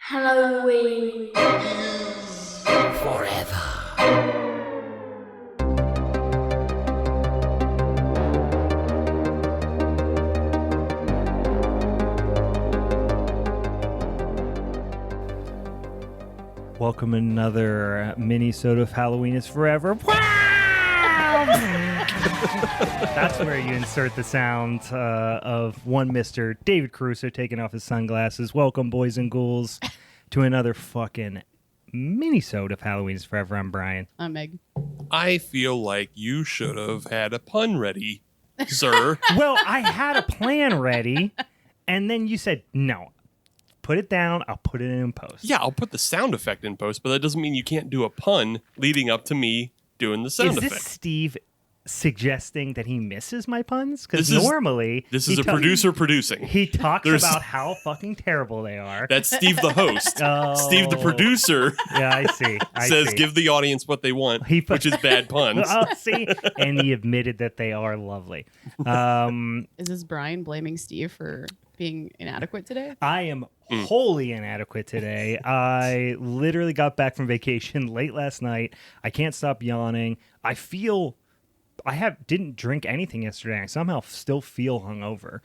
Halloween forever. Welcome to another Minisode of Halloween is Forever. That's where you insert the sound of one Mr. David Caruso taking off his sunglasses. Welcome, boys and ghouls, to another fucking Minisode of Halloween is Forever. I'm Brian. I'm Meg. I feel like you should have had a pun ready, sir. Well, I had a plan ready, and then you said, no, put it down. I'll put it in post. Yeah, I'll put the sound effect in post, but that doesn't mean you can't do a pun leading up to me doing the sound effect. Is this Steve suggesting that he misses my puns? Because This is a producer producing. He talks about how fucking terrible they are. That's Steve the host. Oh. Steve the producer Yeah, I see. says give the audience what they want, which is bad puns. Oh, see? And he admitted that they are lovely. Is this Brian blaming Steve for being inadequate today? I am wholly inadequate today. I literally got back from vacation late last night. I can't stop yawning. Didn't drink anything yesterday. I somehow still feel hungover.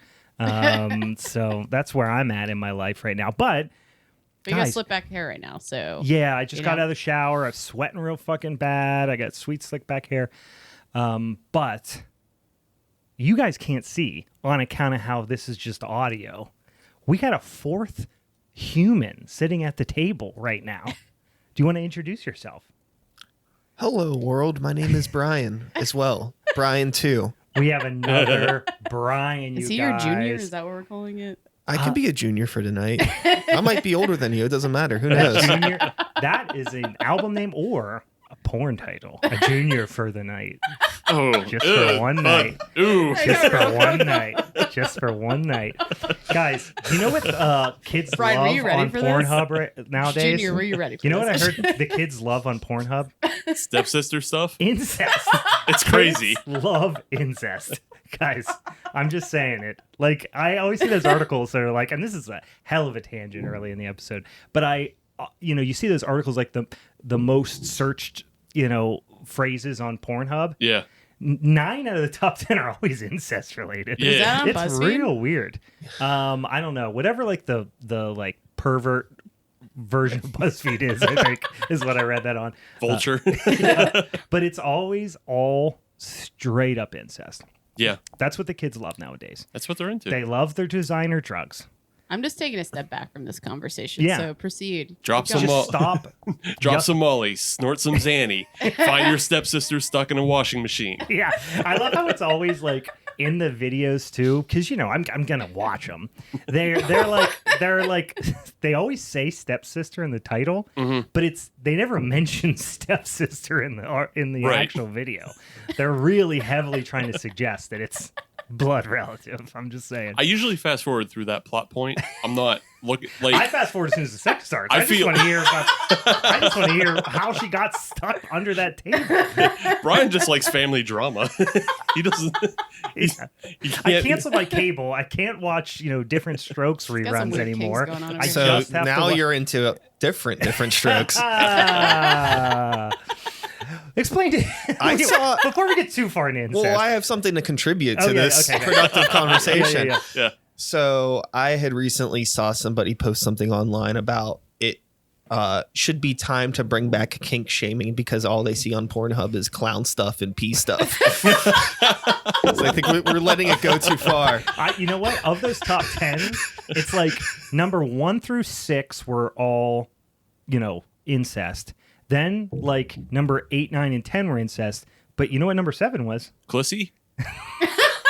So that's where I'm at in my life right now. But you got slick back hair right now, so yeah, I just got out of the shower. I'm sweating real fucking bad. I got sweet slick back hair. But you guys can't see on account of how this is just audio. We got a fourth human sitting at the table right now. Do you want to introduce yourself? Hello, world. My name is Brian as well. Brian, too. We have another Brian, is he your junior? Is that what we're calling it? I can be a junior for tonight. I might be older than you. It doesn't matter. Who knows? Junior, that is an album name or a porn title. A junior for the night. Oh, Just for one night. Ooh. Just for one night. Just for one night. Guys, do you know what kids Brian, were love you ready on for Pornhub nowadays? Junior, were you ready for You know this? what I heard the kids love on Pornhub? Stepsister stuff? Incest. It's crazy. Kids love incest. Guys, I'm just saying it. Like, I always see those articles that are like, and this is a hell of a tangent early in the episode, but you see those articles like the most searched, phrases on Pornhub. Yeah. 9 out of the top 10 are always incest related. Yeah. Is that on It's BuzzFeed? real weird. I don't know. Whatever like the like pervert version of BuzzFeed is, I think, is what I read that on. Vulture. Yeah. But it's always all straight up incest. Yeah. That's what the kids love nowadays. That's what they're into. They love their designer drugs. I'm just taking a step back from this conversation, Yeah. so proceed. Drop Keep some going. Just stop. Drop some Molly, snort some Xanny, find your stepsister stuck in a washing machine. Yeah, I love how it's always like in the videos too, because I'm gonna watch them. They're like they always say stepsister in the title, but they never mention stepsister in the Right. actual video. They're really heavily trying to suggest that it's blood relative. I'm just saying. I usually fast forward through that plot point. I'm not looking like I fast forward as soon as the sex starts. I I just feel- want to hear how she got stuck under that table. Brian just likes family drama. He doesn't. He I canceled my cable. I can't watch, Different Strokes got some reruns weird kinks anymore. going on over I here. So just have to now wa- you're into different strokes. Explain to I saw- before we get too far into incest. Well, I have something to contribute to Okay, this okay. productive conversation. Yeah. Yeah. So I had recently saw somebody post something online about it should be time to bring back kink shaming because all they see on Pornhub is clown stuff and pee stuff. So I think we're letting it go too far. You know what? Of those top 10, it's like number 1 through 6 were all, incest. Then like number 8, 9, and 10 were incest. But you know what number 7 was? Clussy?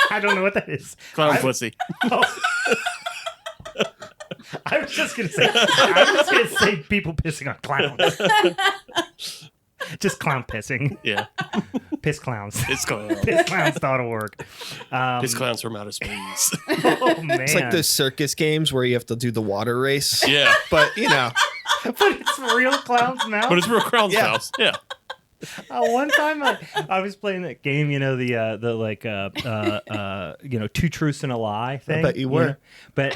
I don't know what that is. Clown pussy. I was just gonna say people pissing on clowns. Just clown pissing. Yeah. Piss clowns. It's clowns. Pissclowns.org. His clowns from outer space. Oh man. It's like those circus games where you have to do the water race. Yeah. But, But it's real clowns now. But it's real clown's Yeah. house. Yeah. One time I was playing that game, Two Truths and a Lie thing. bet you were. But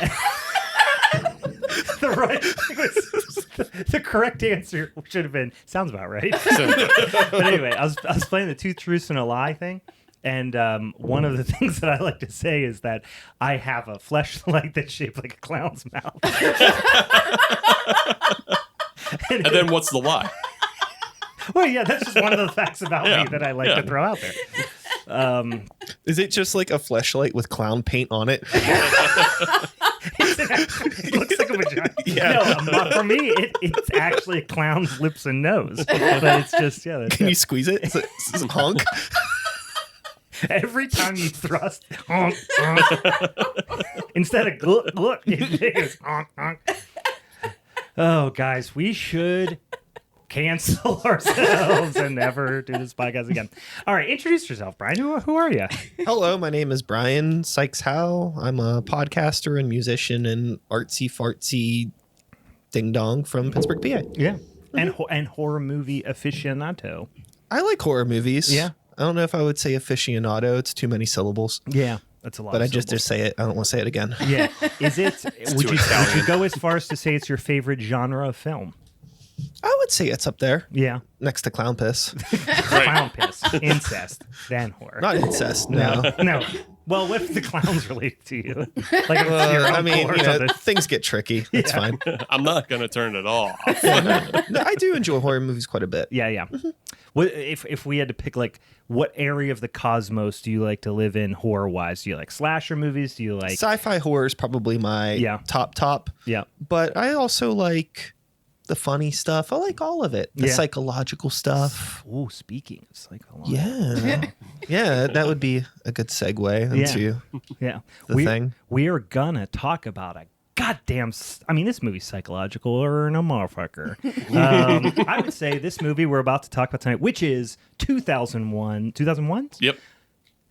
the right thing was The correct answer should have been, sounds about right. But anyway, I was playing the two truths and a lie thing. And one of the things that I like to say is that I have a fleshlight that's shaped like a clown's mouth. And then what's the lie? Well, yeah, that's just one of the facts about me that I like to throw out there. Is it just like a fleshlight with clown paint on it? It looks like a vagina. Yeah. No, for me, it's actually a clown's lips and nose. But it's just, Can you squeeze it? Is it some honk? Every time you thrust, honk, honk. Instead of look, it goes honk, honk. Oh, guys, we should cancel ourselves and never do this podcast again. All right, introduce yourself, Brian. Who are you? Hello, my name is Brian Sikes Howe. I'm a podcaster and musician and artsy fartsy ding dong from Pittsburgh, PA. Yeah, and horror movie aficionado. I like horror movies. Yeah. I don't know if I would say aficionado. It's too many syllables. Yeah, that's a lot. But of I just say it. I don't want to say it again. Yeah. Is it? Would too you Italian. go as far as to say it's your favorite genre of film? I would say it's up there Yeah. next to clown piss. Clown piss, incest, then horror. Not incest, no. No. Well, what if the clown's related to you? Like if it's Well, your I uncle mean, or you know, something. things get tricky. It's fine. I'm not going to turn it off. No, I do enjoy horror movies quite a bit. Yeah, yeah. What if we had to pick, like, what area of the cosmos do you like to live in horror wise? Do you like slasher movies? Do you like Sci-fi horror is probably my top. Yeah. But I also like the funny stuff. I like all of it. The Yeah. psychological stuff. Oh, speaking of psychology. Yeah. Yeah, that would be a good segue into Yeah. the thing. We are gonna talk about a goddamn. I mean, this movie's psychological or no motherfucker. I would say this movie we're about to talk about tonight, which is 2001. 2001? Yep.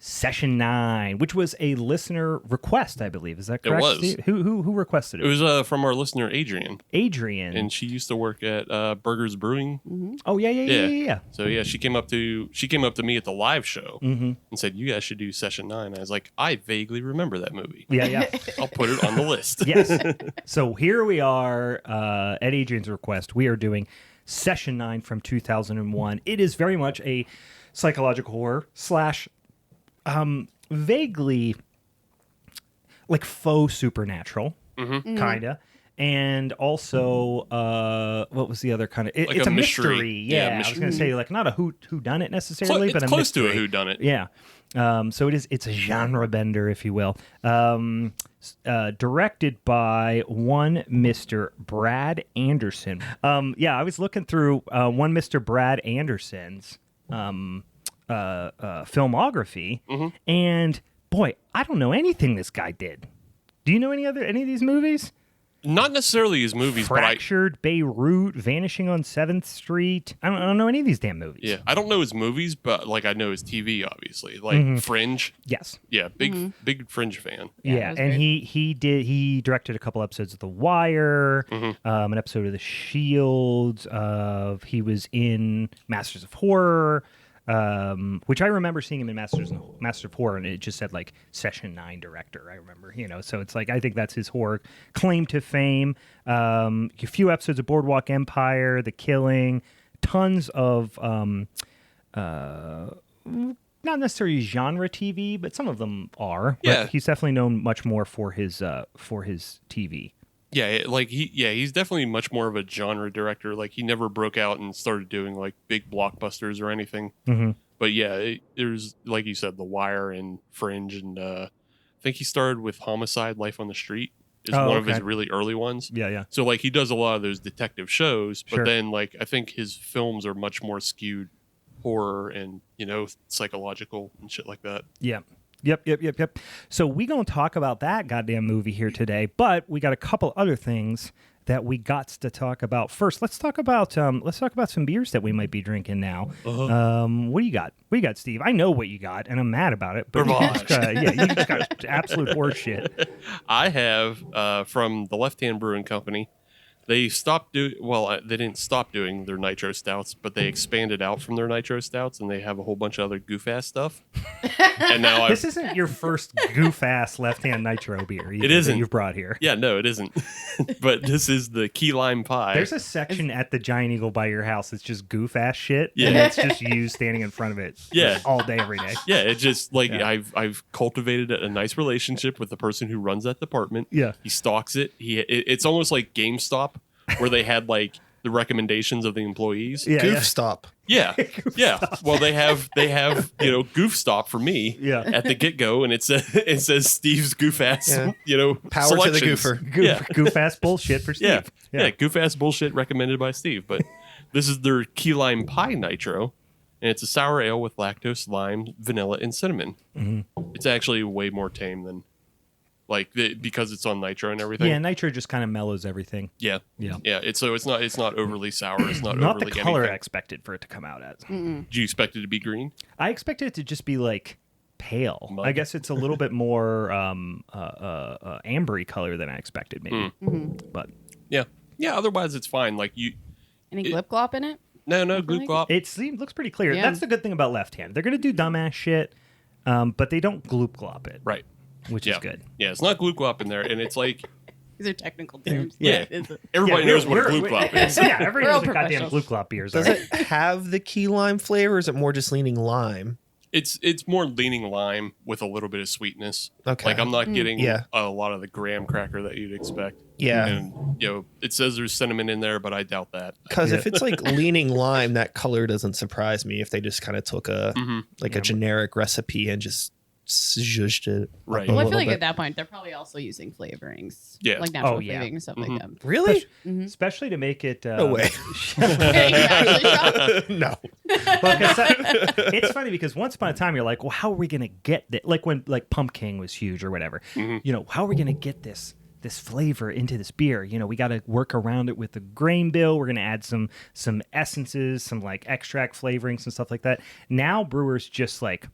Session 9, which was a listener request, I believe. Is that correct? was. Steve? Who requested it? It was from our listener, Adrian. Adrian. And she used to work at Burgers Brewing. Oh yeah. So yeah, she came up to me at the live show and said, "You guys should do Session 9." I was like, "I vaguely remember that movie. Yeah. I'll put it on the list." Yes. So here we are at Adrian's request. We are doing Session 9 from 2001. It is very much a psychological horror / vaguely like faux supernatural, kind of. And also, what was the other kind of? Like It's a a mystery. mystery. Yeah, Yeah, I was going to say like not a who done it necessarily, but it's a close mystery. to a whodunit. Yeah. So it's a genre bender, if you will. Directed by one Mr. Brad Anderson. I was looking through one Mr. Brad Anderson's filmography, and boy, I don't know anything this guy did. Do you know any of these movies? Not necessarily his movies, Fractured, Beirut, Vanishing on 7th Street. I don't know any of these damn movies. I don't know his movies, but like I know his TV, obviously, like Fringe. Yes. Yeah, big Fringe fan. Yeah, was and great. he directed a couple episodes of The Wire, an episode of The Shield. He was in Masters of Horror, which I remember seeing him in Masters of Horror, and it just said like Session 9 director. I remember, so it's like I think that's his horror claim to fame. A few episodes of Boardwalk Empire, The Killing, tons of not necessarily genre TV, but some of them are. Yeah. But he's definitely known much more for his TV. Yeah, he's definitely much more of a genre director. Like he never broke out and started doing like big blockbusters or anything. But yeah, there's like you said, The Wire and Fringe, and I think he started with Homicide: Life on the Street is one of his really early ones. Yeah. So like he does a lot of those detective shows, but Sure. then like I think his films are much more skewed horror and psychological and shit like that. Yeah. Yep. So we gonna talk about that goddamn movie here today, but we got a couple other things that we got to talk about. First, let's talk about some beers that we might be drinking now. What do you got? What do you got, Steve? I know what you got, and I'm mad about it. But you just got absolute horse shit. I have from the Left Hand Brewing Company They stopped doing they didn't stop doing their nitro stouts, but they expanded out from their nitro stouts, and they have a whole bunch of other goof ass stuff. And now This isn't your first goof ass left hand nitro beer. Either, It isn't. that you've brought here. yeah, no, it isn't. But this is the key lime pie. There's a section at the Giant Eagle by your house that's just goof ass shit. Yeah. And it's just you standing in front of it. Yeah. All day, every day. Yeah, it just Yeah. I've cultivated a nice relationship with the person who runs that department. Yeah. He stalks it. It's almost like GameStop, where they had like the recommendations of the employees. Yeah. Goof stop. Yeah, yeah. Well, they have Goof Stop for me. Yeah. At the get go, and it says Steve's goof ass. Yeah. Power to the selections. goofer. Yeah. Goof ass bullshit for Steve. Yeah, goof ass bullshit recommended by Steve. But this is their key lime pie nitro, and it's a sour ale with lactose, lime, vanilla, and cinnamon. Mm-hmm. It's actually way more tame than because it's on nitro and everything. Yeah, nitro just kind of mellows everything. Yeah. Yeah. It's not overly sour. It's not Not the overly color I anything. expected for it to come out as. Do you expect it to be green? I expected it to just be like pale. Mud. I guess it's a little bit more ambery color than I expected, maybe. But Yeah. Yeah. Otherwise, it's fine. Like Any glip glop in it? No, Like glue it? glop. it looks pretty clear. Yeah. That's the good thing about Left Hand. They're gonna do dumbass shit, but they don't gloop glop it, Right. which Yeah. is good. Yeah, it's not glue glop in there, and it's like These are technical terms. Yeah. Is it? everybody knows what a glue glop is. Yeah, everybody We're all knows what goddamn professionals. gloop glop beers Does are. it have the key lime flavor, or is it more just leaning lime? It's more leaning lime with a little bit of sweetness. Okay. Like I'm not getting Yeah. a lot of the graham cracker that you'd expect. Yeah. And it says there's cinnamon in there, but I doubt that. Because if it's like leaning lime, that color doesn't surprise me. If they just kind of took a generic recipe and just zhuzhed it. Right. up a Well, I little feel like bit. at that point they're probably also using flavorings. Yeah. Like natural Oh, yeah. flavorings and stuff like that. Really? Especially to make it. No way. Actually, shop. No. Well, 'cause it's funny because once upon a time you're like, well, how are we gonna get this? Like when Pumpkin was huge or whatever. How are we gonna get this flavor into this beer? We got to work around it with the grain bill. We're gonna add some essences, some like extract flavorings and stuff like that. Now brewers just like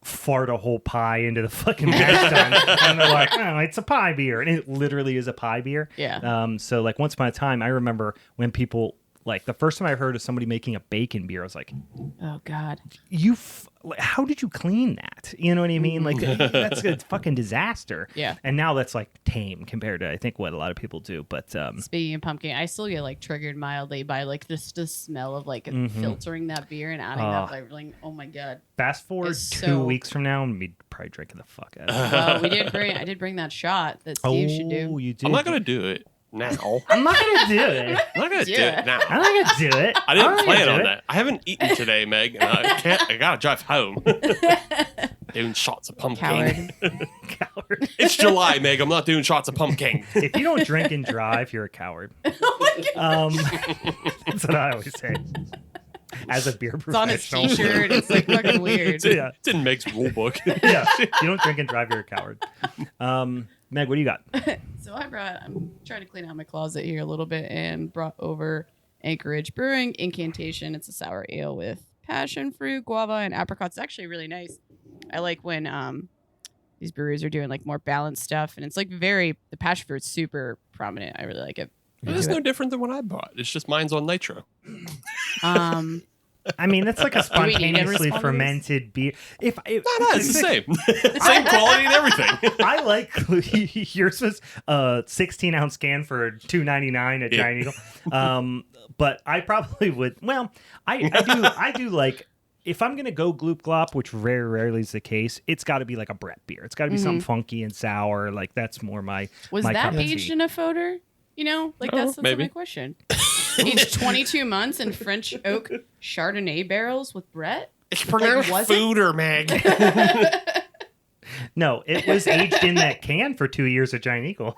fart a whole pie into the fucking mash tun, and they're like, oh, it's a pie beer, and it literally is a pie beer. Yeah. So like once upon a time, I remember when people like the first time I heard of somebody making a bacon beer, I was like, Oh God. how did you clean that? You know what I mean? Like that's a fucking disaster. Yeah. And now that's like tame compared to I think what a lot of people do. But Speaking of pumpkin, I still get like triggered mildly by like just the smell of like filtering that beer and adding that flavoring. Oh my God. fast forward It's 2 so- weeks from now, and we'd probably drinking the fuck out of it. Well, I did bring that shot that Steve should do. You did. I'm not gonna do it now. I'm not gonna do it. I'm not gonna do Yeah. it now. I'm not gonna do it. I didn't I'm not plan gonna on do it. that. I haven't eaten today, Meg, and I gotta drive home. Doing shots of pumpkin. Coward. Coward. It's July, Meg. I'm not doing shots of pumpkin. If you don't drink and drive, you're a coward. That's what I always say. As a beer It's on his professional. t-shirt. It's like fucking weird. Yeah. It's in Meg's rule book. Yeah. You don't drink and drive, you're a coward. Meg, what do you got? So I'm trying to clean out my closet here a little bit and brought over Anchorage Brewing Incantation. It's a sour ale with passion fruit, guava, and apricots. It's actually really nice. I like when these breweries are doing like more balanced stuff, and it's like the passion fruit's super prominent. I really like it. It's no different than what I bought. It's just mine's on nitro. I mean, that's like a we need to spontaneously respond to this? fermented beer. No, it's the same. Same quality and everything. I like yours was a 16-ounce can for $2.99 at Giant Eagle. But I probably would. Well, I do like. If I'm gonna go gloop glop, which very rarely is the case, it's got to be like a Brett beer. It's got to be something funky and sour. Like that's more my. Was my that cup of aged tea. in a foeder? That's maybe. my question. Aged 22 months in French oak Chardonnay barrels with Brett? It's pronounced was it? fooder, Meg. No, it was aged in that can for 2 years at Giant Eagle.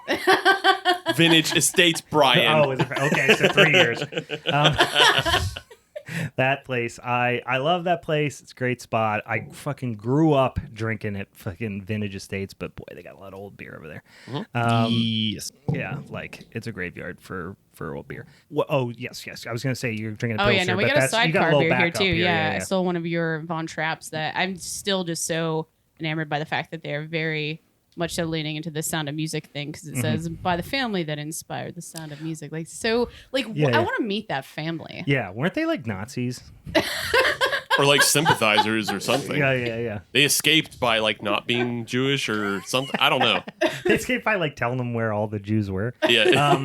Vintage Estates Brian. Oh, is it, okay, so 3 years. That place, I love that place. It's a great spot. I fucking grew up drinking at fucking Vintage Estates, but boy, they got a lot of old beer over there. Yes. Yeah, like it's a graveyard for old beer. Well, oh yes. I was gonna say you're drinking a Oh, Pilsner, yeah, no, we but got a that's, you got a sidecar little beer here, backup too. Yeah, I yeah. stole one of your Von Trapps that I'm still just so enamored by the fact that they're very much so leaning into the Sound of Music thing because it says by the family that inspired the Sound of Music. Like, so, like, I want to meet that family. Yeah, weren't they like Nazis? Or like sympathizers or something. Yeah. They escaped by like not being Jewish or something. I don't know. They escaped by like telling them where all the Jews were. Yeah,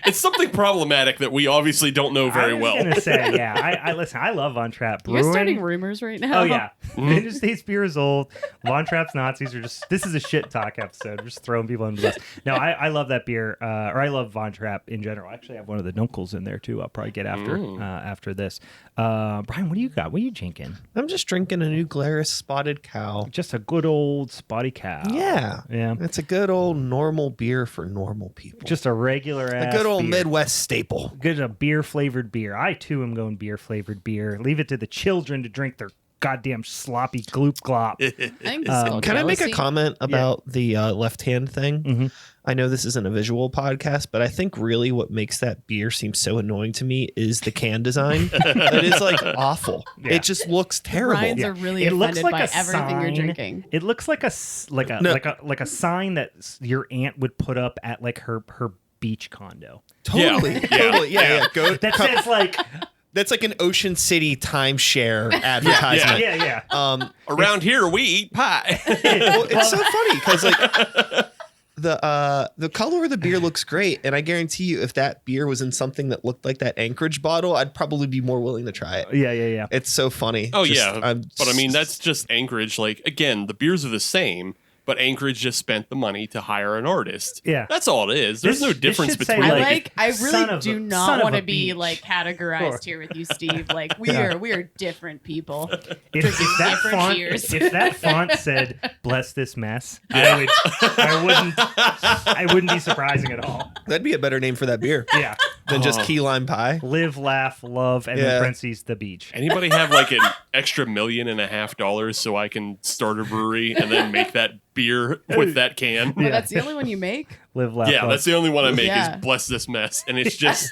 it's something problematic that we obviously don't know very well. I was gonna say, I listen. I love Von Trapp Brewing. You're starting rumors right now. Oh yeah, United States beer is old. Von Trapp's Nazis are just. This is a shit talk episode. We're just throwing people under the bus. No, I love that beer, or I love Von Trapp in general. I actually have one of the Dunkels in there too. I'll probably get after this. Brian, what do you got? What are you drinking? I'm just drinking a New Glarus Spotted Cow. Just a good old spotty cow. Yeah. It's a good old normal beer for normal people. Just a regular ass. A good old beer. Midwest staple. Good, a beer flavored beer. I too am going beer flavored beer. Leave it to the children to drink their goddamn sloppy gloop glop. I think this is called Can I make a jealousy. comment about the left hand thing? I know this isn't a visual podcast, but I think really what makes that beer seem so annoying to me is the can design. It is like awful. Yeah. It just looks terrible. Ryan's are really It looks offended like by a everything you're sign. drinking. It looks like a sign that your aunt would put up at like her beach condo. Totally. Yeah. Go. That says like That's like an Ocean City timeshare advertisement. yeah. Around here, we eat pie. Well, it's so funny because like the color of the beer looks great, and I guarantee you, if that beer was in something that looked like that Anchorage bottle, I'd probably be more willing to try it. Yeah. It's so funny. But I mean, that's just Anchorage. Like, again, the beers are the same, but Anchorage just spent the money to hire an artist. Yeah. That's all it is. There's no This difference should say, between I son really of do a- son not of want a to be beach. like categorized here with you, Steve. Like we are different people. If that different font, beers. if that font said "Bless this mess," I wouldn't be surprising at all. That'd be a better name for that beer Yeah, than just key lime pie. live, laugh, love, and Yeah. then parentheses the beach. Anybody have like an extra $1.5 million so I can start a brewery and then make that beer with that can? But that's the only one you make. Live, laugh, Yeah, love. that's the only one I make Yeah. is Bless This Mess. And it's just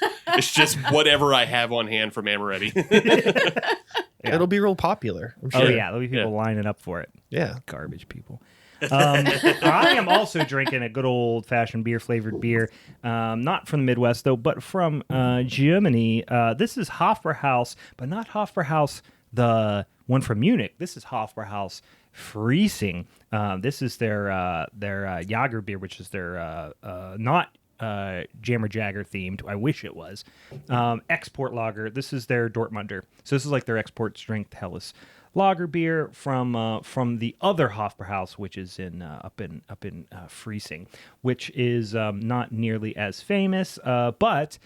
whatever I have on hand from Amaretti. Yeah. It'll be real popular. I'm Oh sure. yeah, there'll be people lining up for it. Yeah. Garbage people. I am also drinking a good old fashioned beer flavored beer, not from the Midwest though, but from Germany. This is Hofbrauhaus, but not Hofbrauhaus, the one from Munich. This is Hofbrauhaus Friesing. This is their Jager beer, which is their not Jammer Jagger themed. I wish it was. Export lager. This is their Dortmunder. So this is like their export strength Helles lager beer from the other Hofbrauhaus, which is up in Friesing, which is not nearly as famous. But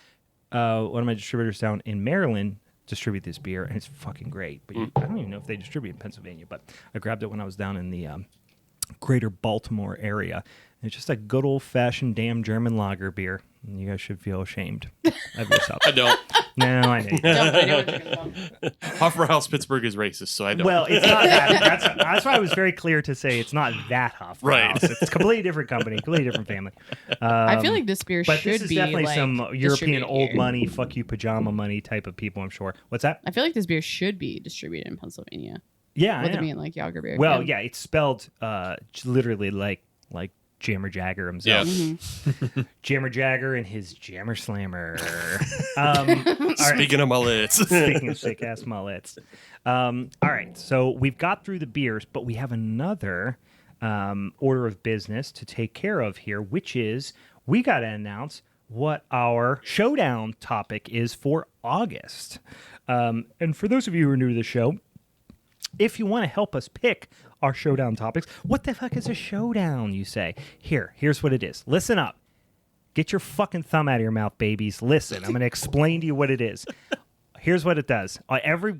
one of my distributors down in Maryland distribute this beer, and it's fucking great. But I don't even know if they distribute in Pennsylvania. But I grabbed it when I was down in the greater Baltimore area. It's just a good old-fashioned damn German lager beer. And you guys should feel ashamed of yourself. I don't. No, I know you don't. I know what you're gonna want. Hofbrauhaus Pittsburgh is racist, so I don't. Well, it's not that. That's why I was very clear to say it's not that Hofbrauhaus. Right. It's a completely different company, completely different family. I feel like this beer But should this is be definitely like some European distributed old here. money, fuck you pajama money type of people, I'm sure. What's that? I feel like this beer should be distributed in Pennsylvania. Yeah, I With know. it being like Jager beer. Well, yeah, it's spelled literally like Jammer Jagger himself. Mm-hmm. Jammer Jagger and his Jammer Slammer. All right. Speaking of mullets. Speaking of sick ass mullets. All right, so we've got through the beers, but we have another order of business to take care of here, which is we got to announce what our showdown topic is for August. And for those of you who are new to the show, if you want to help us pick our showdown topics, what the fuck is a showdown, you say? Here's what it is. Listen up. Get your fucking thumb out of your mouth, babies. Listen, I'm going to explain to you what it is. Here's what it does.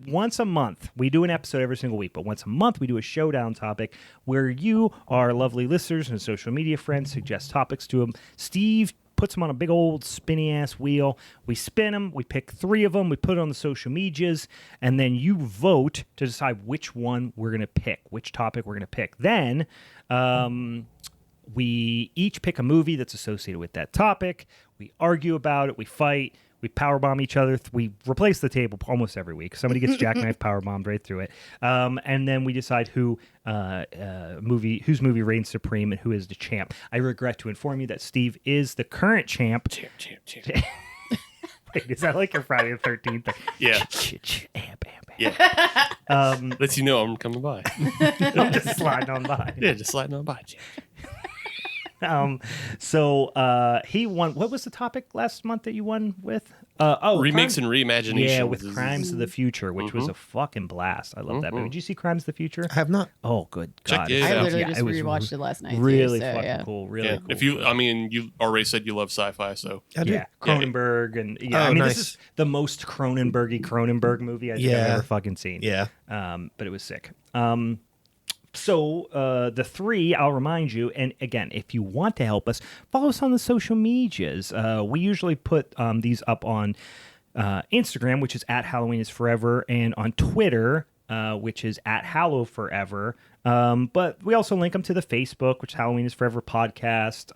Once a month, we do an episode every single week, but once a month we do a showdown topic where you, our lovely listeners and social media friends, suggest topics to them. Steve puts them on a big old spinny ass wheel. We spin them. We pick 3 of them. We put it on the social medias, and then you vote to decide which one we're going to pick, which topic we're going to pick. Then we each pick a movie that's associated with that topic. We argue about it. We fight. We powerbomb each other. We replace the table almost every week. Somebody gets jackknife powerbombed right through it. And then we decide whose movie reigns supreme and who is the champ. I regret to inform you that Steve is the current champ. Champ. Wait, is that like your Friday the 13th? Yeah. Yeah. Lets you know I'm coming by. I'm just sliding on by. Yeah, just sliding on by. So he won. What was the topic last month that you won with? Remakes and reimagination. Yeah, with Crimes of the Future, which was a fucking blast. I love that movie. Did you see Crimes of the Future? I have not. Oh, good Check God! it I out. literally Yeah, just it was rewatched it last night. Really too, so, fucking cool. Really Yeah. cool. If you, I mean, you already said you love sci-fi, so I do. Yeah, Cronenberg and I mean, nice. this is the most Cronenberg movie I think I've ever fucking seen. Yeah. But it was sick. So the three, I'll remind you, and again, if you want to help us, follow us on the social medias. We usually put these up on Instagram, which is @HalloweenIsForever, and on Twitter, which is @HallowForever. But we also link them to the Facebook, which is Halloween is Forever podcast.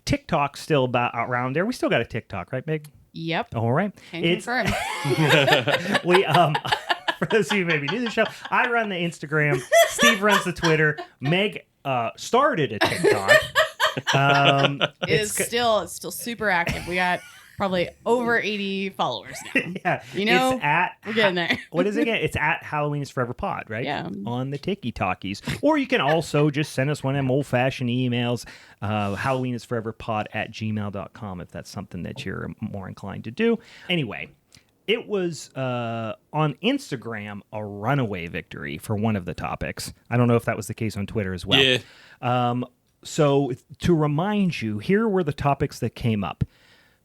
TikTok's still around there. We still got a TikTok, right, Meg? Yep. All right. Can confirm. We for those of you who maybe new to the show, I run the Instagram. Steve runs the Twitter. Meg started a TikTok. It's still super active. We got probably over 80 followers now. Yeah, You know, it's we're getting there. What is it again? It's Halloween is Forever Pod, right? Yeah. On the Tiki Talkies. Or you can also just send us one of them old-fashioned emails, halloweenisforeverpod@gmail.com if that's something that you're more inclined to do. Anyway, it was on Instagram a runaway victory for one of the topics. I don't know if that was the case on Twitter as well. yeah. So to remind you, here were the topics that came up.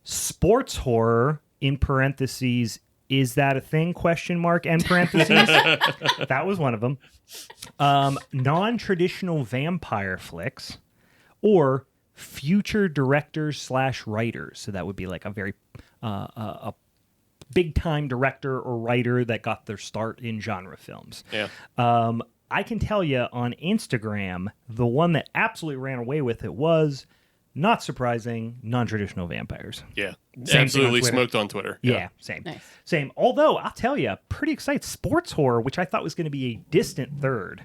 Sports horror, in parentheses, is that a thing? Question mark, end parentheses. That was one of them. Non-traditional vampire flicks, or future directors / writers. So that would be like a very a big-time director or writer that got their start in genre films. Yeah. I can tell you on Instagram, the one that absolutely ran away with it was, not surprising, non-traditional vampires. Yeah. Same Absolutely thing on Twitter. smoked on Twitter. Yeah, same. Nice. Same. Although, I'll tell you, pretty excited. Sports horror, which I thought was going to be a distant third,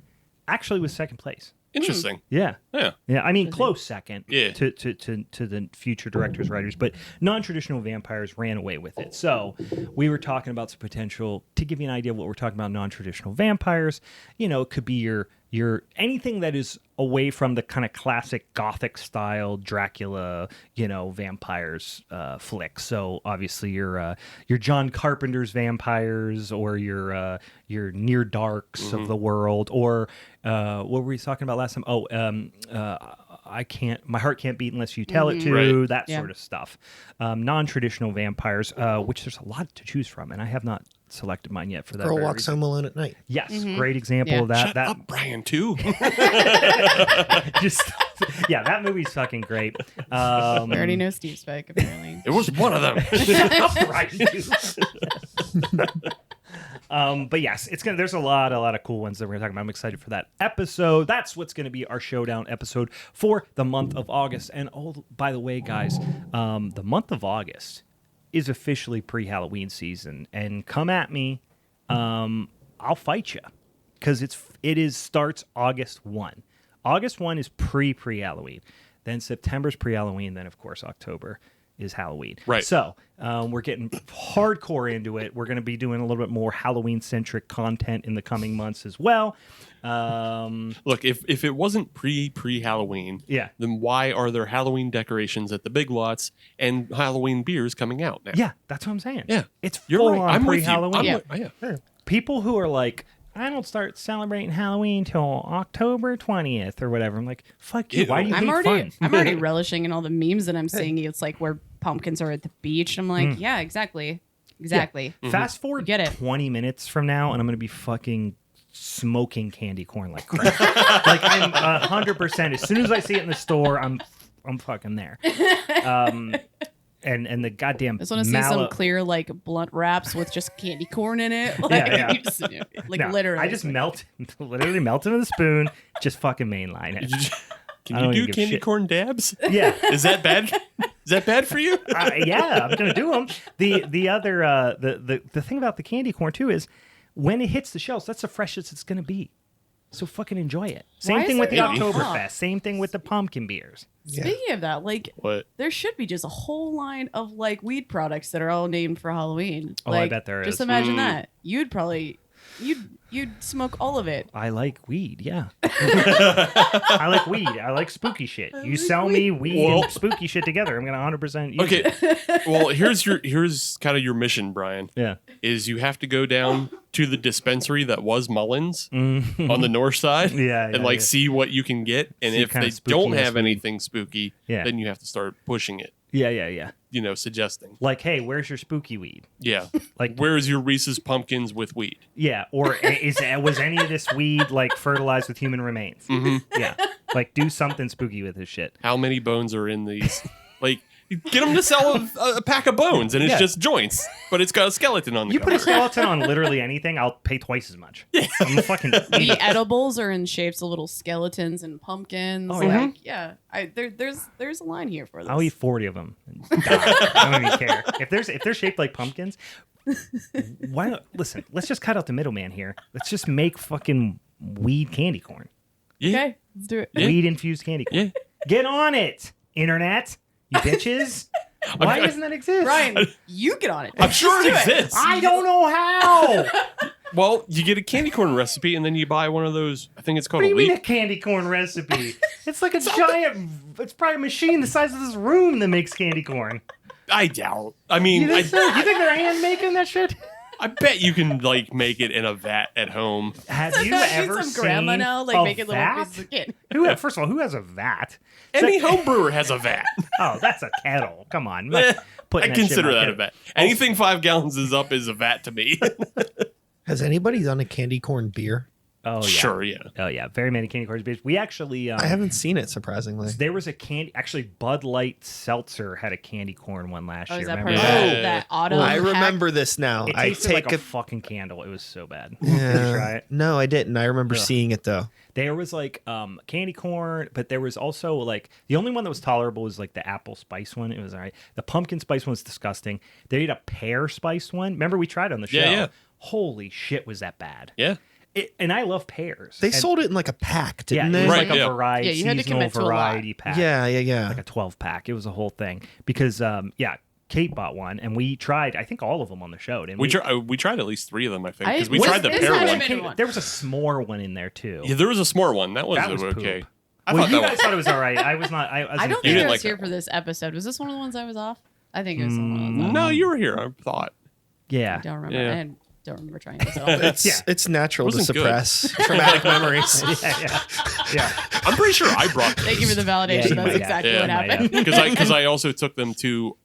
actually was second place. Interesting. Yeah. Yeah. Yeah, I mean, close second Yeah. to the future directors, writers, but non-traditional vampires ran away with it. So we were talking about some potential, to give you an idea of what we're talking about, non-traditional vampires, it could be your anything that is away from the kind of classic Gothic style Dracula, vampires flick. So obviously your John Carpenter's vampires, or your Near Darks of the world, or what were we talking about last time? My heart can't beat unless you tell it to, Right. that Yeah. sort of stuff. Non-traditional vampires, which there's a lot to choose from, and I have not selected mine yet for that. Girl very walks reason. home alone at night. Yes, great example Yeah. of that. Shut that up, Brian, too. just yeah, that movie's fucking great. We already know Steve's spec, apparently. It was one of them. But yes, there's a lot of cool ones that we're gonna talk about. I'm excited for that episode. That's what's gonna be our showdown episode for the month of August. And by the way, guys, the month of August is officially pre-Halloween season. And come at me, I'll fight you, because it starts August 1. August 1 is pre-Halloween. Then September's pre-Halloween. Then of course October is Halloween. Right. So we're getting hardcore into it. We're going to be doing a little bit more Halloween-centric content in the coming months as well. Look, if it wasn't pre-Halloween, Yeah. then why are there Halloween decorations at the Big Lots and Halloween beers coming out now? Yeah, that's what I'm saying. Yeah. It's You're full right. on I'm with you. pre-Halloween. Yeah. People who are like, I don't start celebrating Halloween till October 20th or whatever. I'm like, fuck you. Ew. Why do you hate fun? I'm already relishing in all the memes that I'm seeing. It's like where pumpkins are at the beach. I'm like, yeah, exactly. Exactly. Fast forward Get it. 20 minutes from now, and I'm going to be fucking smoking candy corn like crap. Like, I'm 100%. As soon as I see it in the store, I'm fucking there. And the goddamn I just want to see some clear, like, blunt wraps with just candy corn in it. Like, Yeah. like No, literally. I just literally melt it in a spoon, just fucking mainline it. Can I you don't do even give candy shit. corn dabs? Yeah. Is that bad? Is that bad for you? Yeah, I'm gonna do them. The other the thing about the candy corn too is when it hits the shelves, that's the freshest it's gonna be. So fucking enjoy it. Same Why thing is with the there no- Oktoberfest. Same thing with the pumpkin beers. Speaking of that, like, What? there should be just a whole line of like weed products that are all named for Halloween. Oh, I Like, bet there is. Just imagine that. You'd smoke all of it. I like weed. Yeah, I like weed. I like spooky shit. You sell me weed Well- and spooky shit together, I'm gonna 100% use Okay. it. Well, here's kind of your mission, Brian. Yeah. Is you have to go down to the dispensary that was Mullins Mhm. on the north side, Yeah, and yeah, like yeah. see what you can get, and See if kinda they spooky don't ass have weed. anything spooky, Yeah. then you have to start pushing it. Yeah. Suggesting. Like, hey, where's your spooky weed? Yeah. Like, Where's your Reese's pumpkins with weed? yeah, or was any of this weed like fertilized with human remains? Mm-hmm. Yeah, like do something spooky with this shit. How many bones are in these? Like, you get them to sell a pack of bones, and it's Yeah. just joints, but it's got a skeleton on the You put cover. a skeleton on literally anything, I'll pay twice as much. Yeah. I'm a fucking The idiot. edibles are in shapes of little skeletons and pumpkins. Oh, yeah? Like, yeah, there's a line here for this. I'll eat 40 of them. And die. I don't even care. If they're shaped like pumpkins, why not? Listen, let's just cut out the middleman here. Let's just make fucking weed candy corn. Yeah. Okay, let's do it. Yeah. Weed infused candy corn. Yeah. Get on it, internet, you bitches. Why doesn't that exist? Brian, you get on it. I'm sure it Just do exists. I don't know how. Well, you get a candy corn recipe, and then you buy one of those. I think it's called What do a you mean a leaf. candy corn recipe? It's like a giant. It's probably a machine the size of this room that makes candy corn. I doubt. I mean, You think, so? You think they're hand making that shit? I bet you can like make it in a vat at home. Have you Sometimes ever some seen grandma now, like a making little vat? pieces of candy. First of all, who has a vat? Any home brewer has a vat. Oh, that's a kettle. Come on. Eh, Putting I that shit consider in my that a kettle. vat. Anything 5 gallons is up is a vat to me. Has anybody done a candy corn beer? Oh, yeah. Sure, yeah. Oh, yeah. Very many candy corns. We actually... I haven't seen it, surprisingly. There was a candy... Actually, Bud Light Seltzer had a candy corn one last Oh, year. is that Remember part that? of Yeah. that auto? I hack? remember this now. It I tasted take like a a fucking candle. It was so bad. Did Yeah. you try it? No, I didn't. I remember Ugh. seeing it though. There was like candy corn, but there was also like the only one that was tolerable was like the apple spice one. It was all right. The pumpkin spice one was disgusting. They had a pear spice one. Remember we tried it on the show? Yeah. Holy shit, was that bad? Yeah. And I love pears. They And- sold it in like a pack, Yeah, didn't it they? was Right, like a yeah. variety, Yeah, you had to seasonal commit to a lot. variety pack. Yeah. Like a 12 pack. It was a whole thing because Kate bought one and we tried I think all of them on the show. Didn't we? We tried at least 3 of them, I think, because we This- tried the this pear had one. been one. There was a s'more one in there too. Yeah, there was a s'more one. That was, That was okay. poop. I Well, thought you that guys was. thought it was all right. I was not. I I don't You think didn't I was like here that for this episode. Was this one of the ones I was off? I think it was one of the ones I was No, off. you were here. I thought. Yeah. I don't remember. Yeah. I don't remember trying this at all. It's natural to Wasn't good. suppress traumatic memories. Yeah. I'm pretty sure I brought. Thank you for the validation. Yeah, you That's might have. exactly Yeah. what You might happened. Because I also took them to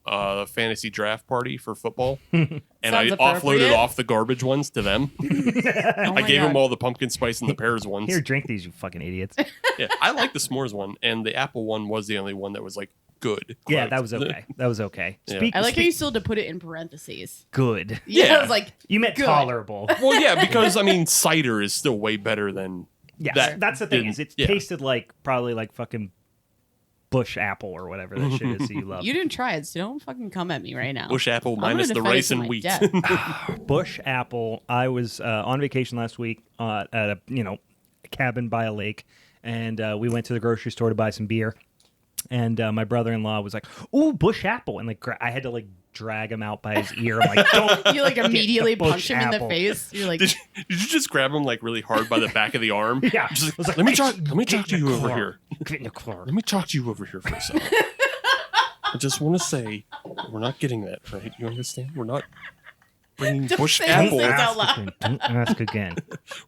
a fantasy draft party for football, and I Sounds offloaded appropriate. off the garbage ones to them. Oh I my gave God. them all the pumpkin spice and the pears ones. Here, drink these, you fucking idiots. Yeah, I like the s'mores one, and the apple one was the only one that was like good. Yeah, quote. that was okay. That was okay. Yeah. Speak, I like how you speak still had to put it in parentheses. good. Yeah. I was like, You meant Good. tolerable. Well, yeah, because I mean, cider is still way better than Yeah, that. that's the thing. didn't- Is it yeah. tasted like probably like fucking bush apple or whatever that shit is that you love. you didn't try it, so don't fucking come at me right now. bush apple I'm minus gonna the defend it rice to and my wheat. death. Bush apple. I was on vacation last week at a cabin by a lake, and we went to the grocery store to buy some beer. And my brother-in-law was like, "Ooh, bush apple," and like I had to like drag him out by his ear. I'm like, "Don't!" You like immediately bush punch him in apple. the face. You're like, Did you just grab him like really hard by the back of the arm? Yeah. Just I was like, let me "Hey, talk. Let me get talk to in you the over car. here. Get in the car." Let me talk to you over here for a second. I just want to say, we're not getting that right. You understand? We're not bringing Don't bush say apple. things Ask out loud. again. Don't ask again.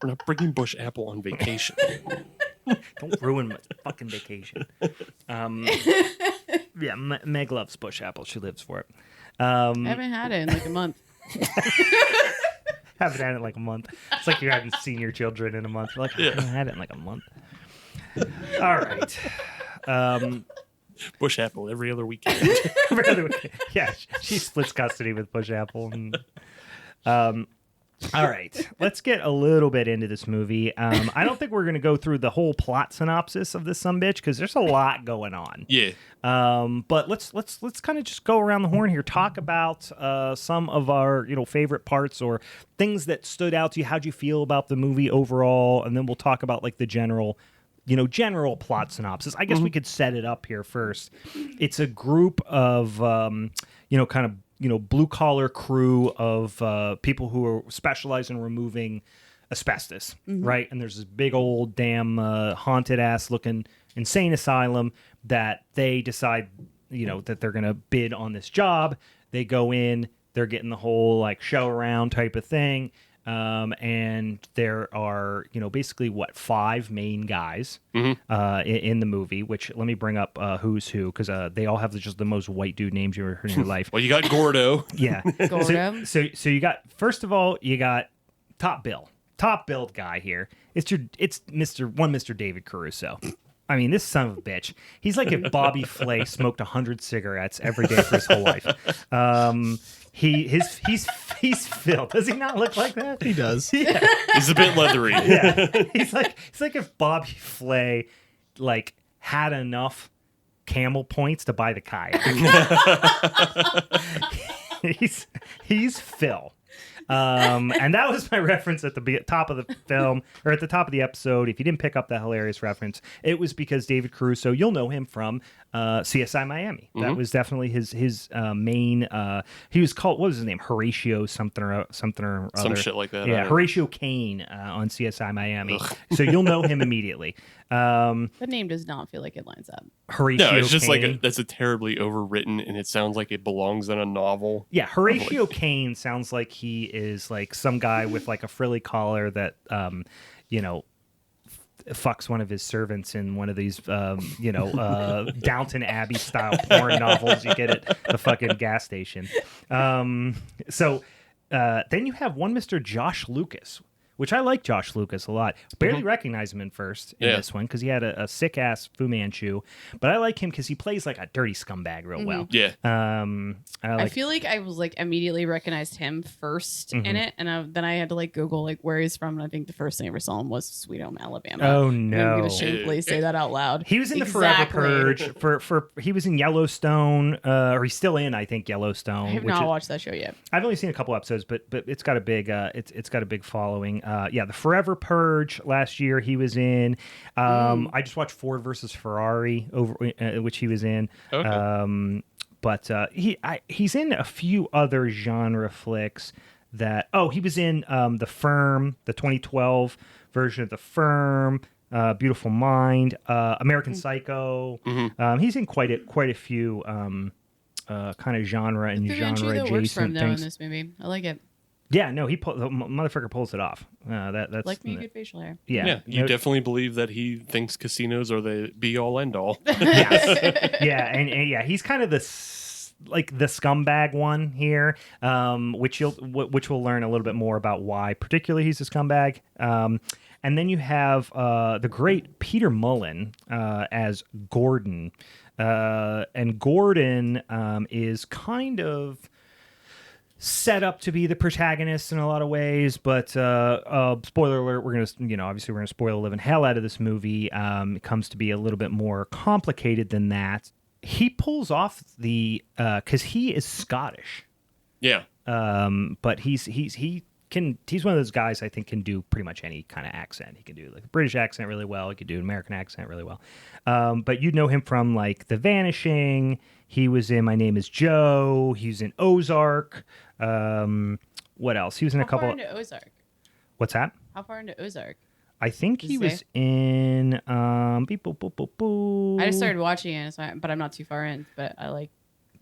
We're not bringing bush apple on vacation. Don't ruin my fucking vacation. Yeah, Meg loves bush apple. She lives for it. I haven't had it in like a month. Haven't had it in like a month. It's like you haven't seen your children in a month. You're like, I haven't had it in like a month. All right. Bush apple every other weekend. Yeah, she splits custody with bush apple. And, All right, let's get a little bit into this movie. I don't think we're going to go through the whole plot synopsis of this sumbitch because there's a lot going on. Yeah. But let's kind of just go around the horn here. Talk about some of our favorite parts or things that stood out to you. How'd you feel about the movie overall? And then we'll talk about like the general plot synopsis. I guess we could set it up here first. It's a group of blue collar crew of people who are specialized in removing asbestos, right? And there's this big old damn haunted ass looking insane asylum that they decide, that they're gonna bid on this job. They go in, they're getting the whole like show around type of thing. And there are, basically 5 main guys in the movie, which let me bring up who's who, because they all have just the most white dude names you ever heard in your life. Well, you got Gordo. Yeah. Gordo. So you got, first of all, you got top billed guy here. It's Mr. David Caruso. I mean, this son of a bitch. He's like if Bobby Flay smoked 100 cigarettes every day for his whole life. He's Phil. Does he not look like that? He does. Yeah. He's a bit leathery. Yeah. He's like if Bobby Flay like had enough camel points to buy the kayak. he's Phil. And that was my reference at the top of the film, or at the top of the episode. If you didn't pick up that hilarious reference, it was because David Caruso, you'll know him from CSI Miami. That was definitely his main. He was called, what was his name? Horatio something or other. Some shit like that. Yeah, Horatio Kane on CSI Miami. So you'll know him immediately. The name does not feel like it lines up. Horatio. No, it's just Kane. that's a terribly overwritten, and it sounds like it belongs in a novel. Yeah, Horatio Kane sounds like he is like some guy with like a frilly collar that, fucks one of his servants in one of these, Downton Abbey style porn novels you get at the fucking gas station. So then you have one Mr. Josh Lucas, which I like Josh Lucas a lot. Barely recognize him in this one because he had a sick ass Fu Manchu, but I like him because he plays like a dirty scumbag real well. Yeah. I feel like I was like immediately recognized him first in it, and then I had to like Google like where he's from, and I think the first thing I ever saw him was Sweet Home Alabama. Oh I'm no! gonna shamefully say that out loud. He was in the Forever Purge. He was in Yellowstone, or he's still in, I think, Yellowstone. I have not watched that show yet. I've only seen a couple episodes, but it's got a big it's got a big following. The Forever Purge last year he was in. I just watched Ford versus Ferrari which he was in. Okay. But he's in a few other genre flicks that. Oh, he was in The Firm, the 2012 version of The Firm. Beautiful Mind, American Psycho. He's in quite a few kind of genre and genre adjacent things. In this movie, I like it. Yeah, no, the motherfucker pulls it off. That's like me, good facial hair. Yeah, you definitely believe that he thinks casinos are the be all end all. Yes. Yeah, and yeah, he's kind of the scumbag one here, which we'll learn a little bit more about why particularly he's a scumbag. And then you have the great Peter Mullen as Gordon, and Gordon is kind of set up to be the protagonist in a lot of ways, but spoiler alert, we're gonna spoil the living hell out of this movie. It comes to be a little bit more complicated than that. He pulls off because he is Scottish. Yeah. But he's one of those guys I think can do pretty much any kind of accent. He can do like a British accent really well. He can do an American accent really well. But you'd know him from like The Vanishing. He was in My Name Is Joe. He's in Ozark. What else? He was in a couple. How far into Ozark? What's that? How far into Ozark? I think he was in. I just started watching it, but I'm not too far in. But I like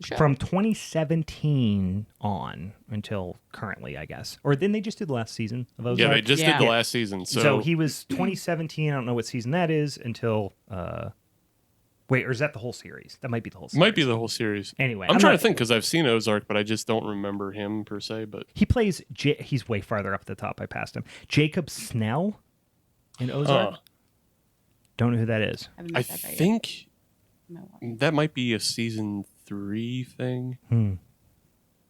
the show. From 2017 on until currently, I guess. Or then they just did the last season of Ozark. Yeah, they just did the last season. So he was 2017. I don't know what season that is until. Wait, or is that the whole series? That might be the whole series. Might be the whole series. Anyway, I'm trying to think because I've seen Ozark, but I just don't remember him per se. But he plays. He's way farther up at the top. I passed him. Jacob Snell in Ozark. Don't know who that is. I think that might be a season 3 thing.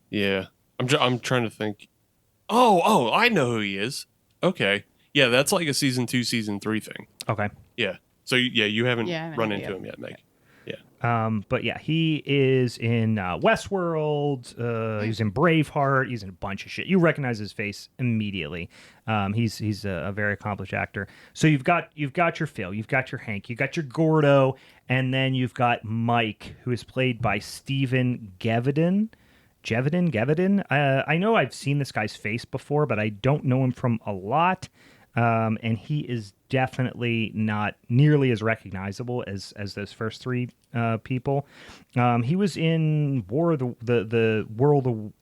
Yeah, I'm trying to think. Oh, I know who he is. Okay. Yeah, that's like a season 2, season 3 thing. Okay. Yeah. So, yeah, you haven't Yeah, I haven't run had it into yet. him yet, Meg. But yeah, he is in Westworld. He's in Braveheart. He's in a bunch of shit. You recognize his face immediately. He's a very accomplished actor. So you've got your Phil, you've got your Hank, you've got your Gordo, and then you've got Mike, who is played by Stephen Gevedin. Gevedin. I know I've seen this guy's face before, but I don't know him from a lot. And he is definitely not nearly as recognizable as those first three people. He was in War of the Worlds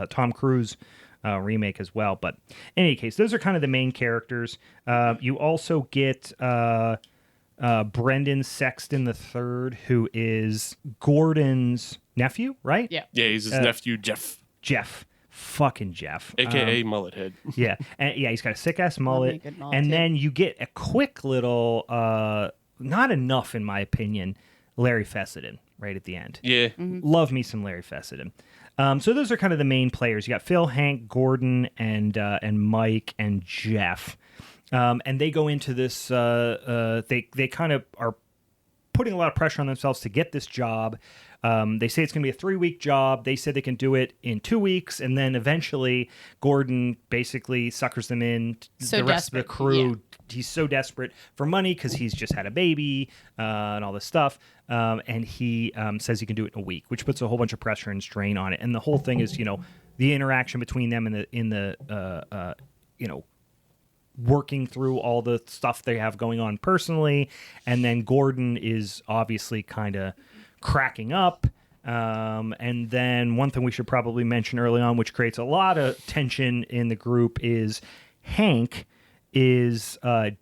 Tom Cruise remake as well. But in any case, those are kind of the main characters. You also get Brendan Sexton III, who is Gordon's nephew, right? Yeah. Yeah, he's his nephew, Jeff. Fucking Jeff. AKA Mullet Head. Yeah. And yeah, he's got a sick ass Love me a mullet. good mullet, And too. then you get a quick little, not enough in my opinion, Larry Fessenden right at the end. Yeah. Love me some Larry Fessenden. So those are kind of the main players. You got Phil, Hank, Gordon, and Mike and Jeff. And they go into this. They kind of are putting a lot of pressure on themselves to get this job. They say it's going to be a 3-week job. They said they can do it in 2 weeks, and then eventually Gordon basically suckers them in. So the rest of the desperate, crew, yeah. he's so desperate for money because he's just had a baby and all this stuff. And he says he can do it in a week, which puts a whole bunch of pressure and strain on it. And the whole thing is, the interaction between them in the working through all the stuff they have going on personally. And then Gordon is obviously kind of cracking up. And then one thing we should probably mention early on, which creates a lot of tension in the group, is Hank is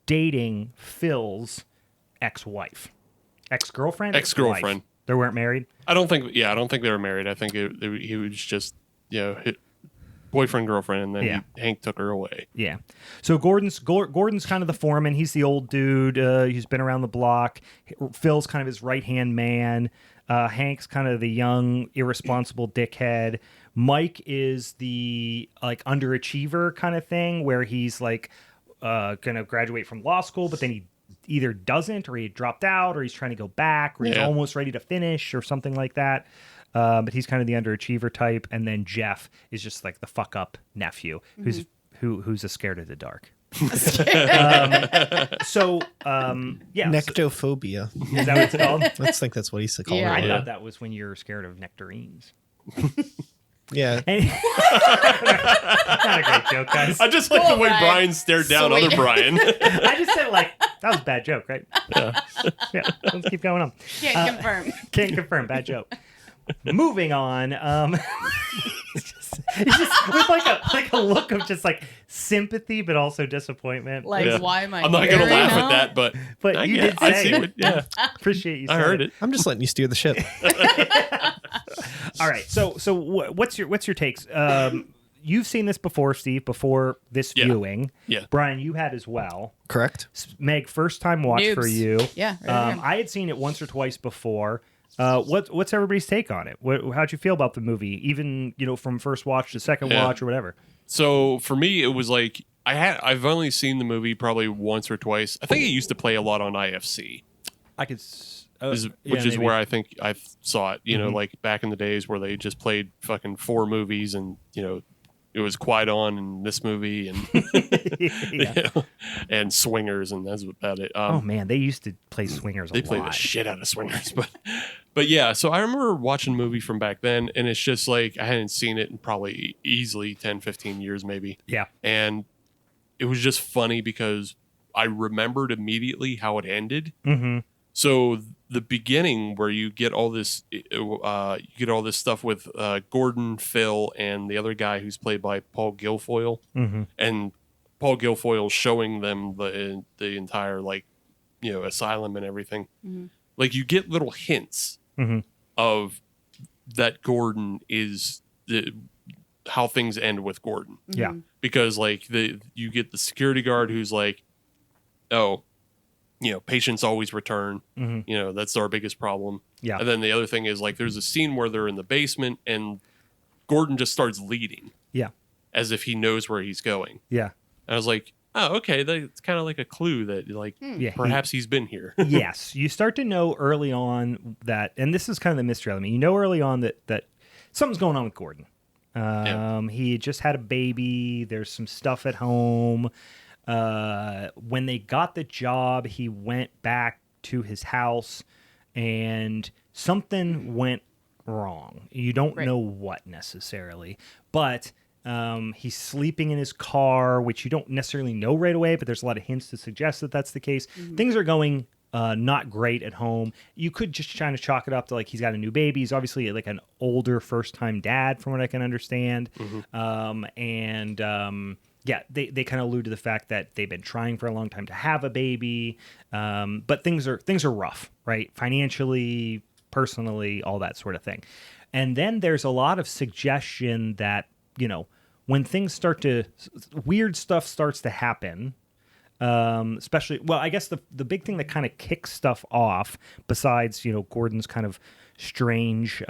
dating Phil's ex-wife. Ex-girlfriend? Ex-girlfriend. Wife. They weren't married? I don't think they were married. I think he was just, boyfriend, girlfriend, and then Hank took her away. Yeah. So Gordon's kind of the foreman. He's the old dude. He's been around the block. Phil's kind of his right-hand man. Hank's kind of the young, irresponsible dickhead. Mike is the underachiever kind of thing, where he's going to graduate from law school, but then he either doesn't, or he dropped out, or he's trying to go back, or he's almost ready to finish, or something like that. But he's kind of the underachiever type, and then Jeff is just like the fuck up nephew who's scared of the dark. Nectophobia. Is that what it's called? I think that's what he's called. Yeah. I it. thought that was when you're scared of nectarines. Yeah. And- not a great joke, guys. I just like the way Brian. Brian stared down Sweet. other Brian. I just said that was a bad joke, right? Yeah. Let's keep going on. Can't confirm. Can't confirm. Bad joke. Moving on. It's just with like a look of just sympathy, but also disappointment. Why am I I'm not here gonna laugh right at that, but you did I say see it. what. Yeah, Appreciate you. I saying heard it. I'm just letting you steer the ship. All right. So what's your takes? You've seen this before, Steve, before this viewing. Yeah. Brian, you had as well. Correct. Meg, first time watch Noobs. for you. Yeah, right here. I had seen it once or twice before. What's everybody's take on it? How'd you feel about the movie? Even from first watch to second watch or whatever. So for me, it was like I've only seen the movie probably once or twice. I think it used to play a lot on IFC, I could, which is where I think I saw it. Like back in the days where they just played fucking 4 movies, and it was Quiet On and this movie and and Swingers, and that's about it. Oh man, they used to play Swingers. They a played lot. the shit out of Swingers, but yeah. So I remember watching a movie from back then, and it's just like I hadn't seen it in probably easily 10, 15 years maybe. Yeah. And it was just funny because I remembered immediately how it ended. Mm-hmm. So the beginning where you get all this stuff with Gordon, Phil, and the other guy who's played by Paul Guilfoyle, and Paul Guilfoyle showing them the entire asylum and everything. Like you get little hints of that Gordon is how things end with Gordon. Yeah. Because you get the security guard who's like, oh, patients always return. That's our biggest problem. Yeah. And then the other thing is there's a scene where they're in the basement and Gordon just starts leading. Yeah. as if he knows where he's going. Yeah. And I was like, oh, okay, that's kind of like a clue that like Yeah. perhaps he's been here. Yes, you start to know early on that, and this is kind of the mystery element. You know early on that something's going on with Gordon. He just had a baby. There's some stuff at home. When they got the job, he went back to his house, and something went wrong. You don't know what necessarily, but he's sleeping in his car, which you don't necessarily know right away, but there's a lot of hints to suggest that that's the case. Things are going not great at home. You could just try to chalk it up to like he's got a new baby. He's obviously like an older first-time dad, from what I can understand. Yeah, they kind of allude to the fact that they've been trying for a long time to have a baby, but things are rough, right? Financially, personally, all that sort of thing. And then there's a lot of suggestion that, you know, when things weird stuff starts to happen, especially, well, I guess the big thing that kind of kicks stuff off, besides, you know, Gordon's kind of strange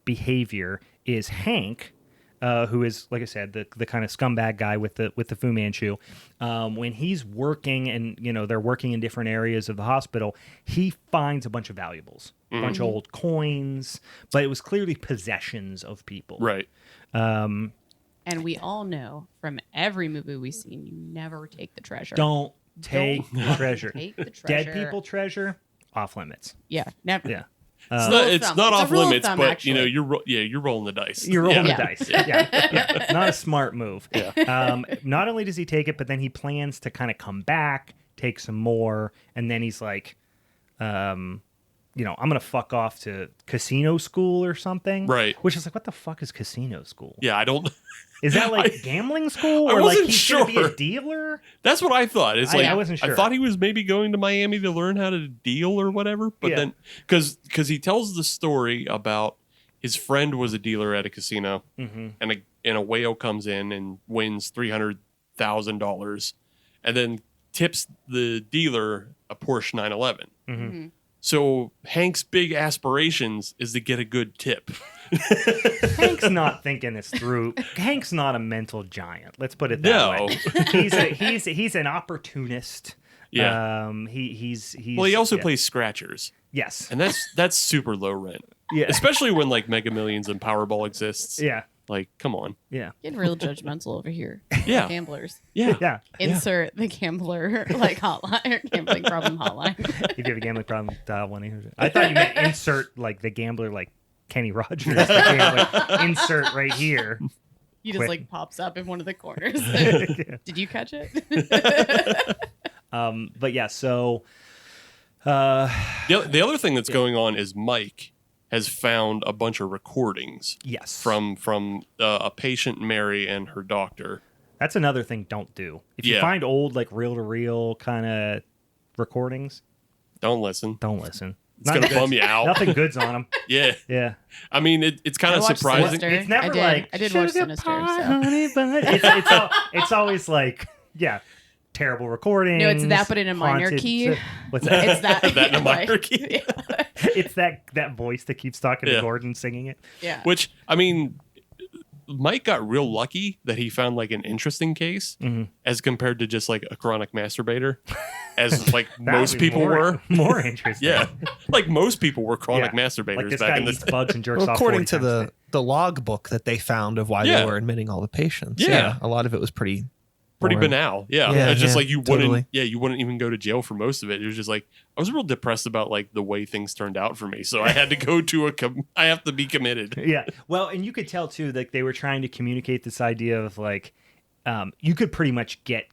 behavior, is Hank, who is, like I said, the kind of scumbag guy with the Fu Manchu. When he's working, and you know they're working in different areas of the hospital, he finds a bunch of valuables, a bunch of old coins, but it was clearly possessions of people. Right. And we all know from every movie we've seen, you never take the treasure. Don't take the treasure. Take the treasure. Dead people treasure, off limits. Yeah, never. Yeah. It's not off rule of limits, thumb, but actually. you know, you're rolling the dice. You're rolling Yeah. the dice. Yeah. Not a smart move. Yeah. Not only does he take it, but then he plans to kind of come back, take some more, and then he's like, you know, I'm going to fuck off to casino school or something. Right. Which is like, what the fuck is casino school? Yeah, I don't. Is that like gambling school? I Or like wasn't he's going to be sure. a dealer? That's what I thought. It's like I wasn't sure. I thought he was maybe going to Miami to learn how to deal or whatever. But then, because he tells the story about his friend was a dealer at a casino, and a whale comes in and wins $300,000, and then tips the dealer a Porsche 911. So Hank's big aspirations is to get a good tip. Hank's not thinking this through. Hank's not a mental giant. Let's put it that way. He's an opportunist. Yeah. He's Well, he also plays scratchers. Yes. And that's super low rent. Yeah. Especially when like Mega Millions and Powerball exists. Yeah. Like, come on. Yeah. Getting real judgmental over here. Yeah. Gamblers. Yeah. Yeah. Insert the gambler like hotline or gambling problem hotline. If you have a gambling problem, dial 1-800. I thought you meant insert like the gambler, like Kenny Rogers. The gambler. Insert right here. He just Quick. like pops up in one of the corners. Did you catch it? But yeah, so The other thing that's going on is Mike has found a bunch of recordings yes, from a patient, Mary, and her doctor. that's another thing. Don't do if you Yeah. find old like reel to reel kind of recordings. Don't listen. Don't listen. It's going to bum you out. Nothing good's on them. Yeah. Yeah. I mean, it's kind I of watched surprising. Sinister. It's never I did. like I did watch sugar Sinister, pie, so. honey bun. It's always like terrible recording. No, it's that, but in a minor key. What's that? It's that. That in a minor key. It's that voice that keeps talking to Yeah. Gordon singing it. Yeah. Which, I mean, Mike got real lucky that he found like an interesting case as compared to just like a chronic masturbator, as like That most would be people more, were. more interesting. Yeah. Like most people were chronic Yeah. masturbators Like this back guy in the eats bugs and jerks Well, off. according 40 to times the log book that they found of why Yeah. they were admitting all the patients. Yeah. A lot of it was pretty pretty boring. banal. Yeah. Yeah, It's just yeah, like you totally. wouldn't even go to jail for most of it. It was just like, I was real depressed about like the way things turned out for me. So I had to go to I have to be committed. Yeah. Well, and you could tell too that they were trying to communicate this idea of like you could pretty much get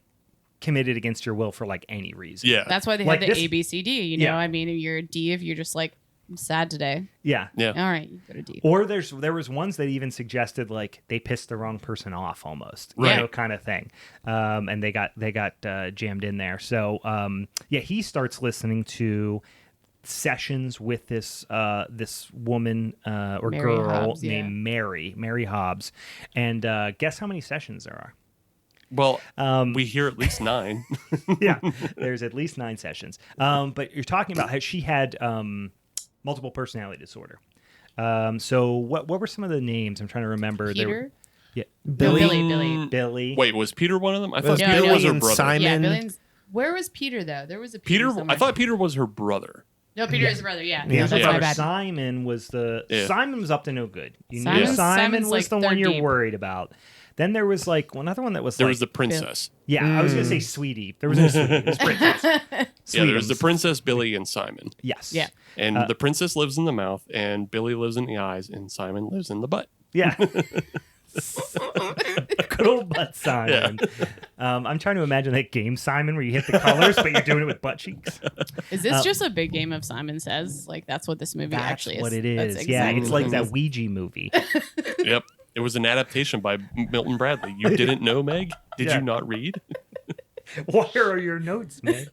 committed against your will for like any reason. Yeah. That's why they Like had the this- ABCD. You know, Yeah. I mean, if you're a D, if you're just like, I'm sad today. Yeah. Yeah. All right, you go to D. Or there was ones that even suggested like they pissed the wrong person off almost, you Right. know, kind of thing, and they got jammed in there. So yeah, he starts listening to sessions with this woman or Mary girl Hobbs, yeah. named Mary Hobbs, and guess how many sessions there are? Well, we hear at least 9. Yeah, there's at least 9 sessions. But you're talking about how she had multiple personality disorder. So what were some of the names? I'm trying to remember. Peter? Yeah. Billy. Wait, was Peter one of them? I thought was Peter Billy was her and brother. Simon. Yeah, Billy's. Where was Peter though? There was a Peter. Peter, I thought Peter was her brother. No, Peter is a brother. Yeah, Yeah, no, that's my bad. Simon was Simon was up to no good. You knew Simon's Simon was like the one third you're deep. worried about. Then there was like another one that was There like was the princess. I was gonna say Sweetie. There was no Sweetie. It was Princess. Yeah, there was the princess, Billy, and Simon. Yes. Yeah. And the princess lives in the mouth, and Billy lives in the eyes, and Simon lives in the butt. Yeah. Good old butt Simon. I'm trying to imagine that game Simon where you hit the colors, but you're doing it with butt cheeks. Is this just a big game of Simon Says? Like that's what this movie That's actually is. what it is. That's Yeah, exactly it's what like it that is. Ouija movie. Yep. It was an adaptation by Milton Bradley. You didn't know, Meg? Did Yeah. you not read? Where are your notes, man?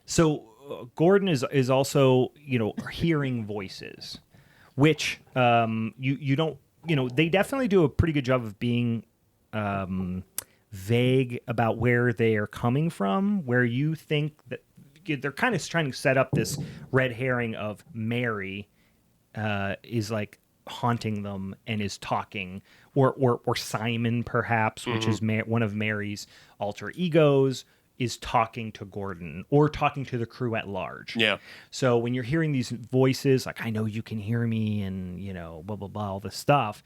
So Gordon is also hearing voices, which you don't they definitely do a pretty good job of being vague about where they are coming from. Where you think that they're kind of trying to set up this red herring of Mary is like haunting them and is talking, or Simon perhaps, which is one of Mary's alter egos, is talking to Gordon or talking to the crew at large. Yeah. So when you're hearing these voices, like I know you can hear me, and blah blah blah, all this stuff,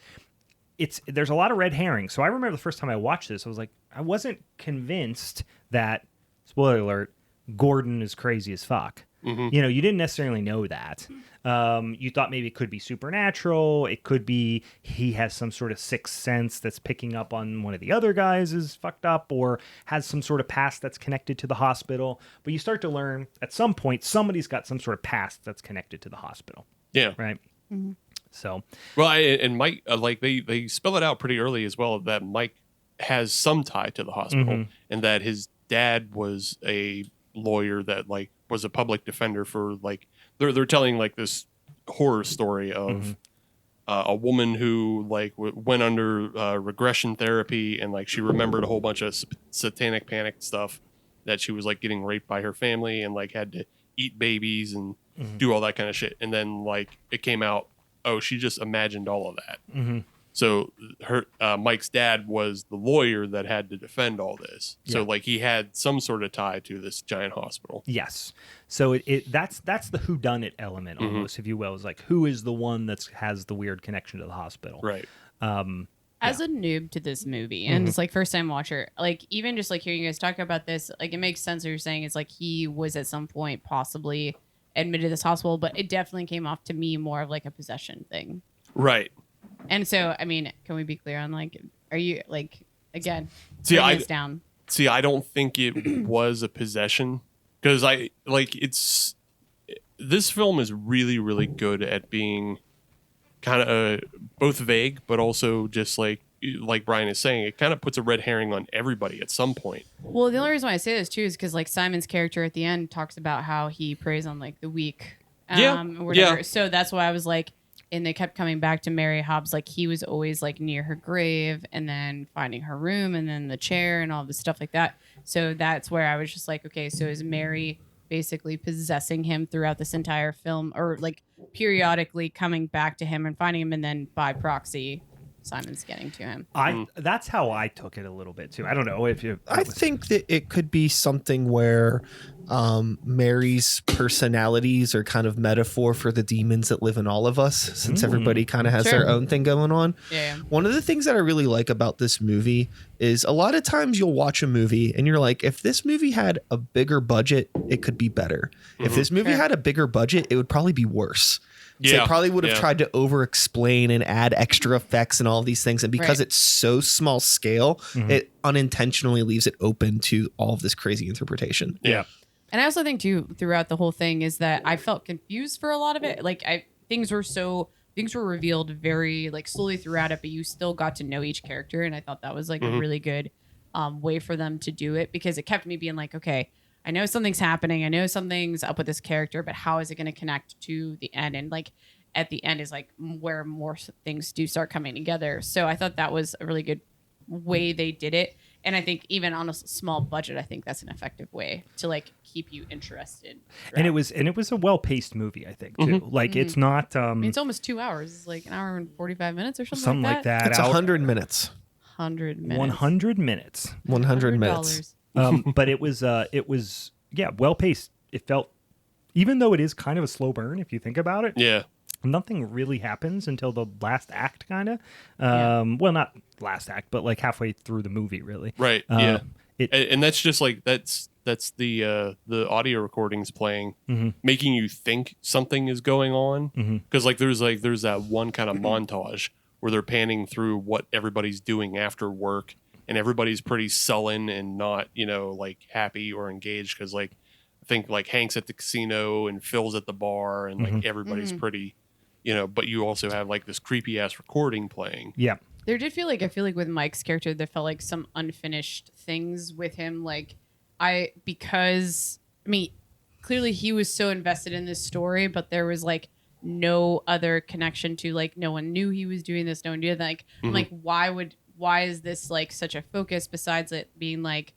there's a lot of red herring. So I remember the first time I watched this, I was like, I wasn't convinced that, spoiler alert, Gordon is crazy as fuck. You didn't necessarily know that. You thought maybe it could be supernatural. It could be he has some sort of sixth sense that's picking up on one of the other guys is fucked up, or has some sort of past that's connected to the hospital. But you start to learn at some point somebody's got some sort of past that's connected to the hospital. Yeah. Right. So, well, and Mike, like they spell it out pretty early as well, that Mike has some tie to the hospital, and that his dad was a lawyer that like was a public defender for like they're telling like this horror story of a woman who like went under regression therapy, and like she remembered a whole bunch of satanic panic stuff, that she was like getting raped by her family and like had to eat babies and do all that kind of shit, and then like it came out, oh, she just imagined all of that. So her Mike's dad was the lawyer that had to defend all this. So like he had some sort of tie to this giant hospital. Yes. So that's the whodunit element almost, if you will. Is like, who is the one that has the weird connection to the hospital? Right. As a noob to this movie, and it's like first time watcher, like even just like hearing you guys talk about this, like it makes sense what you're saying. It's like he was at some point possibly admitted to this hospital, but it definitely came off to me more of like a possession thing. Right. And so, I mean, can we be clear on like, are you like, again, See, bring this down? See, I don't think it was a possession, because this film is really, really good at being kind of both vague, but also just like Brian is saying, it kind of puts a red herring on everybody at some point. Well, the only reason why I say this too is because like Simon's character at the end talks about how he preys on like the weak. Or whatever. Yeah. So that's why I was like, and they kept coming back to Mary Hobbs, like he was always like near her grave, and then finding her room, and then the chair and all this stuff like that. So that's where I was just like, okay, so is Mary basically possessing him throughout this entire film, or like periodically coming back to him and finding him, and then by proxy Simon's getting to him? That's how I took it a little bit too. I don't know if you. I think that it could be something where Mary's personalities are kind of metaphor for the demons that live in all of us, since everybody kind of has Sure. their own thing going on. Yeah. One of the things that I really like about this movie is a lot of times you'll watch a movie and you're like, if this movie had a bigger budget, it could be better. If this movie Sure. had a bigger budget, it would probably be worse. So Yeah. they probably would have Yeah. tried to over explain and add extra effects and all these things. And because Right. it's so small scale, it unintentionally leaves it open to all of this crazy interpretation. Yeah. And I also think too, throughout the whole thing, is that I felt confused for a lot of it. Like things were revealed very like slowly throughout it, but you still got to know each character, and I thought that was like a really good way for them to do it, because it kept me being like, okay, I know something's happening, I know something's up with this character, but how is it going to connect to the end? And like at the end is like where more things do start coming together. So I thought that was a really good way they did it. And I think even on a small budget, I think that's an effective way to like keep you interested. And it was a well-paced movie, I think, too. Like it's not I mean, it's almost 2 hours. It's like an hour and 45 minutes or something, something like that. It's 100 minutes. 100 minutes. 100 minutes. 100 minutes. But it was well paced. It felt, even though it is kind of a slow burn if you think about it. Yeah. Nothing really happens until the last act, kind of. Well, not last act, but like halfway through the movie, really. Right. Yeah. And that's just like that's the audio recordings playing, making you think something is going on. Because there's that one kind of montage where they're panning through what everybody's doing after work, and everybody's pretty sullen and not, like happy or engaged. Because like I think like Hank's at the casino and Phil's at the bar, and like everybody's pretty, But you also have like this creepy ass recording playing. Yeah. There did feel like, I feel like with Mike's character, there felt like some unfinished things with him. Like clearly he was so invested in this story, but there was like no other connection to, like, no one knew he was doing this. No one knew that. Like, I'm like, why is this like such a focus besides it being like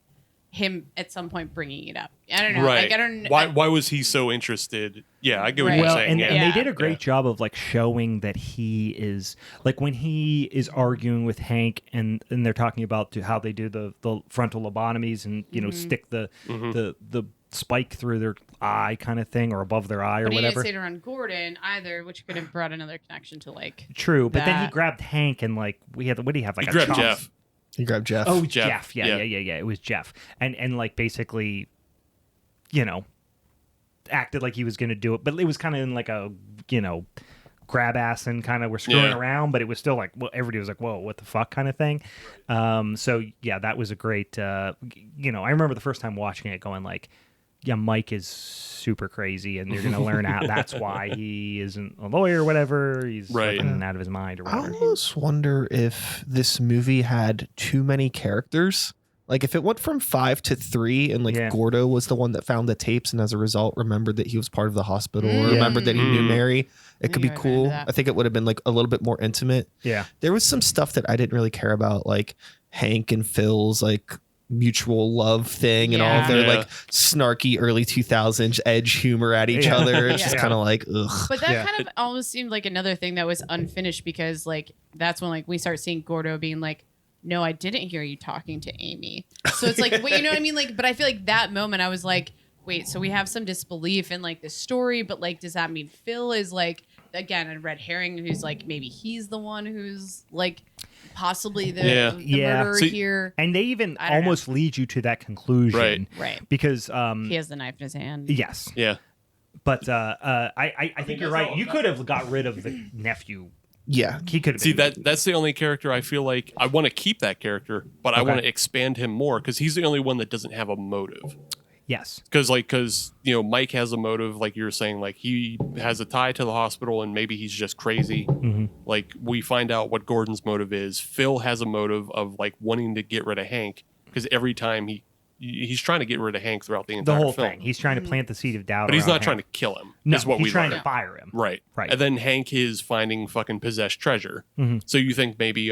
him at some point bringing it up? I don't know. Right. Like, I don't. Why was he so interested? Yeah, I get what Right. you're Well, saying. and they did a great job of like showing that he is like, when he is arguing with Hank and they're talking about how they do the frontal lobotomies and stick the spike through their eye kind of thing, or above their eye, or But he whatever. didn't say it around Gordon either, which could have brought another connection to like. True, but then he that. grabbed Hank and like what do you have, like He a grabbed chop? Jeff. You grab Jeff. Oh, Jeff. Jeff. Yeah. It was Jeff, and like basically, acted like he was going to do it, but it was kind of in like a grab ass and kind of we're screwing around, but it was still like, well, everybody was like, whoa, what the fuck kind of thing. So yeah, that was a great. I remember the first time watching it, going like, yeah, Mike is super crazy, and you're going to learn out that's why he isn't a lawyer or whatever. He's fucking out of his mind or I whatever. almost wonder if this movie had too many characters. Like if it went from 5 to 3, and like Gordo was the one that found the tapes, and as a result remembered that he was part of the hospital, or remembered that he knew Mary, it could be cool. I think it would have been like a little bit more intimate. Yeah. There was some stuff that I didn't really care about, like Hank and Phil's like mutual love thing, and all of their like snarky early 2000s edge humor at each other. It's just kind of like, ugh. But that kind of almost seemed like another thing that was unfinished, because like that's when like we start seeing Gordo being like, no, I didn't hear you talking to Amy. So it's like, wait, you know what I mean? Like, but I feel like that moment I was like, wait, so we have some disbelief in like this story, but like, does that mean Phil is like, again, a red herring who's like, maybe he's the one who's like possibly the murderer here. And they even almost lead you to that conclusion. Right. Because he has the knife in his hand. Yes. Yeah. But I think you're right. You could have got rid of the nephew. Yeah, he could have. See, that's the only character I feel like I want to keep that character, but I want to expand him more, because he's the only one that doesn't have a motive. Yes. Because Mike has a motive, like you were saying, like he has a tie to the hospital, and maybe he's just crazy. Like we find out what Gordon's motive is. Phil has a motive of like wanting to get rid of Hank, because every time he's trying to get rid of Hank throughout the entire whole film. thing. He's trying to plant the seed of doubt, but he's not Hank. trying to kill him. No, is what he's we trying learn. to fire him. Right. And then Hank is finding fucking possessed treasure. So you think maybe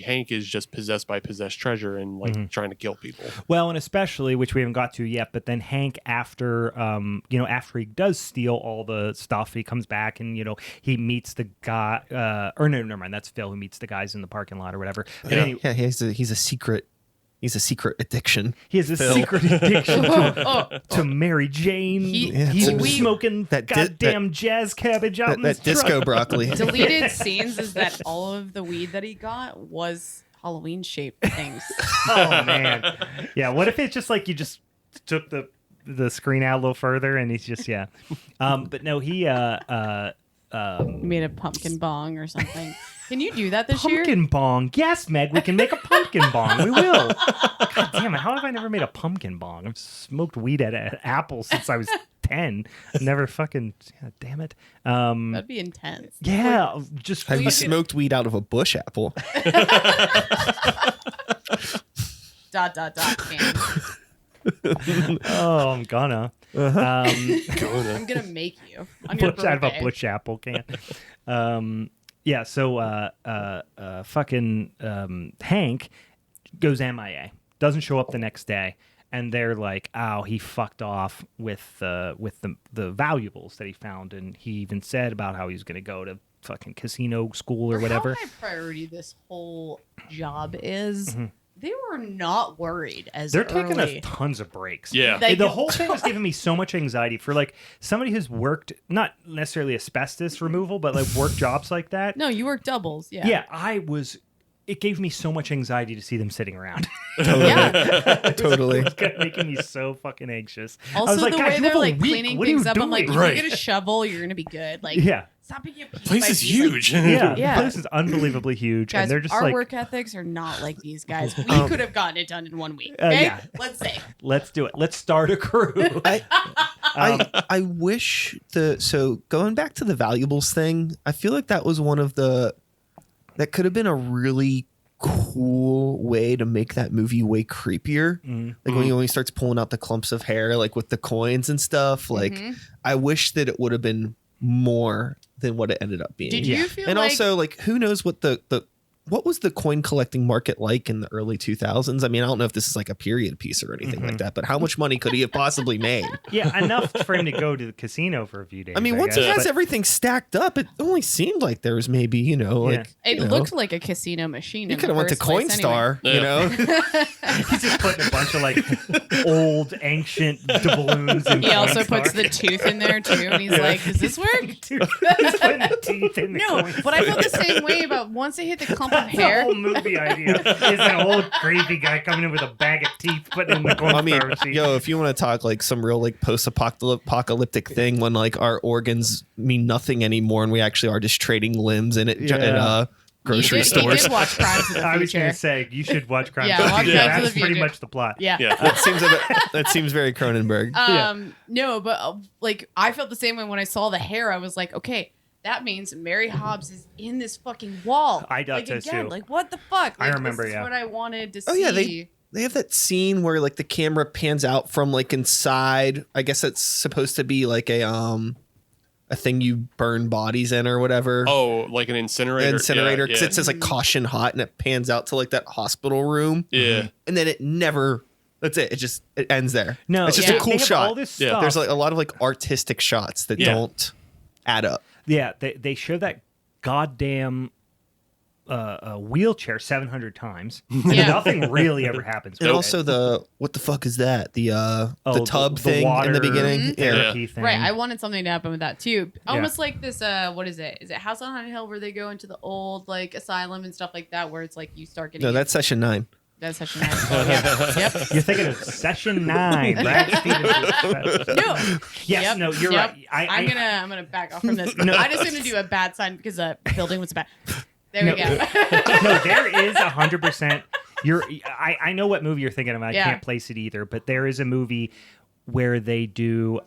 Hank is just possessed by possessed treasure and like trying to kill people. Well, and especially, which we haven't got to yet, but then Hank, after after he does steal all the stuff, he comes back and he meets the guy. Or no, never mind. That's Phil who meets the guys in the parking lot or whatever. But anyway, he's a secret. He's a secret addiction. He has a secret addiction to Mary Jane. He's smoking that goddamn jazz cabbage out in that this disco truck. broccoli. Deleted scenes is that all of the weed that he got was Halloween shaped things. Oh man, yeah. What if it's just like you just took the screen out a little further and he's just but no, he made a pumpkin bong or something. Can you do that this year? Pumpkin bong. Yes, Meg, we can make a pumpkin bong. We will. God damn it. How have I never made a pumpkin bong? I've smoked weed at Apple since I was 10. Never fucking, God damn it. That'd be intense. Yeah. Just Have you smoked weed out of a bush apple? ... Can. Oh, I'm gonna. I'm gonna make you. Bush out of a bush apple can. So fucking Hank goes MIA. doesn't show up the next day. And they're like, "Oh, he fucked off with the valuables that he found," and he even said about how he was going to go to fucking casino school or whatever. How high priority this whole job is. They were not worried as They're taking early. tons of breaks. Yeah. The whole thing was giving me so much anxiety for like somebody who's worked not necessarily asbestos removal, but like work jobs like that. No, you work doubles. Yeah. Yeah, it gave me so much anxiety to see them sitting around. Yeah. Totally. It was making me so fucking anxious. I Also, was like, the "Guys, way you they're have a like week. cleaning What are you things up, I'm like, doing?" if Right. you get a shovel, you're gonna be good. Like, Yeah. stop picking up piece Place by is piece, like, huge. Yeah, Yeah. the place is unbelievably huge, guys, and they're just our like, work ethics are not like these guys. We could have gotten it done in 1 week. Okay? yeah. Let's say. "Let's do it. Let's start a crew." I wish so going back to the valuables thing, I feel like that was one of that could have been a really cool way to make that movie way creepier. Like when he starts pulling out the clumps of hair, like with the coins and stuff. Like I wish that it would have been more than what it ended up being. Did you feel and like also like who knows what what was the coin collecting market like in the early 2000s? I mean, I don't know if this is like a period piece or anything like that, but how much money could he have possibly made? Yeah, enough for him to go to the casino for a few days. I mean, once guess, he has but- everything stacked up, it only seemed like there was maybe, Yeah. like it you know, looked like a casino machine? you in could the have went to first place Coinstar, anyway. you know? He's just putting a bunch of like old ancient doubloons in He also Coinstar. puts the tooth in there too, and he's like, "Does this work?" He's putting the teeth in the No, Coinstar. but I felt the same way about once they hit the clump of The hair. whole movie idea is an old creepy guy coming in with a bag of teeth putting in the Coinstar I mean, machine. yo, if you want to talk like some real like post-apocalyptic thing when like our organs mean nothing anymore and we actually are just trading limbs in it Yeah. at grocery You stores. did watch Crimes of the I was going Future. to say you should watch Crimes Yeah, of the watch Future. Crimes of That's the pretty Future. much the plot. Yeah. Yeah. That seems very Cronenberg. No, but like I felt the same way when I saw the hair. I was like, okay, that means Mary Hobbs is in this fucking wall. I thought like, so, again, too. Like what the fuck? I Like, remember, this is yeah. what I wanted to Oh see. yeah, they have that scene where like the camera pans out from like inside. I guess it's supposed to be like a thing you burn bodies in or whatever. Oh, like an incinerator. Incinerator, because Yeah, it says like caution hot, and it pans out to like that hospital room. yeah. And then it never. That's it. It ends there. No, it's just yeah. a cool they have shot. All this Yeah, stuff. There's like a lot of like artistic shots that Yeah. don't add up. Yeah, they show that goddamn wheelchair 700 times. Yeah. Nothing really ever happens. And with also it. what the fuck is that? The Oh, tub thing in the beginning. Mhm. Yeah. therapy thing. Right, I wanted something to happen with that too. Almost like this. What is it? Is it House on Haunted Hill where they go into the old like asylum and stuff like that, where it's like you start getting No, that's session 9. that's such a nice. Oh, yeah. Yep. You're thinking of session 9, Brad Stevens. No. Yes, Yep. no, you're Yep. right. I'm gonna back off from this. No. I'm just gonna do a bad sign because the building was bad. There No. we go. No, there is 100%. I know what movie you're thinking of. I Yeah. can't place it either, but there is a movie where they do.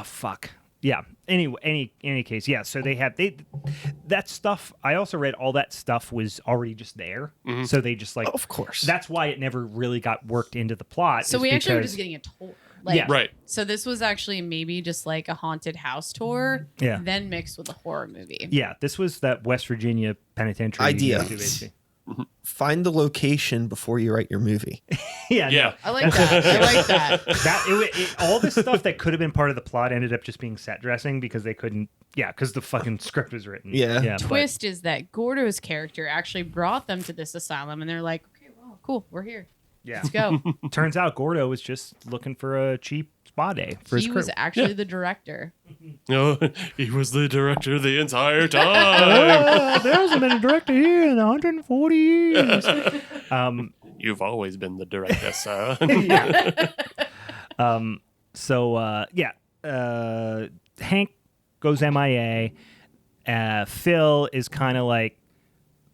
Fuck. Yeah. Anyway, any case, yeah. So they that stuff. I also read all that stuff was already just there. So they just like. Of course. That's why it never really got worked into the plot. So is we actually were because- just getting a tour. Like, Yeah. Right. So this was actually maybe just like a haunted house tour, Yeah. then mixed with a horror movie. Yeah, this was that West Virginia penitentiary Idea. basically. Find the location before you write your movie. Yeah, Yeah. I like that. I like that. All this stuff that could have been part of the plot ended up just being set dressing because they couldn't. Yeah, because the fucking script was written. Yeah. but- Twist is that Gordo's character actually brought them to this asylum, and they're like, "Okay, well, cool, we're here. Yeah. Let's go." Turns out Gordo was just looking for a cheap spa day for his He crew. was actually the director. No, he was the director the entire time. There hasn't been a director here in 140 years. You've always been the director, sir. Hank goes MIA. Phil is kind of like,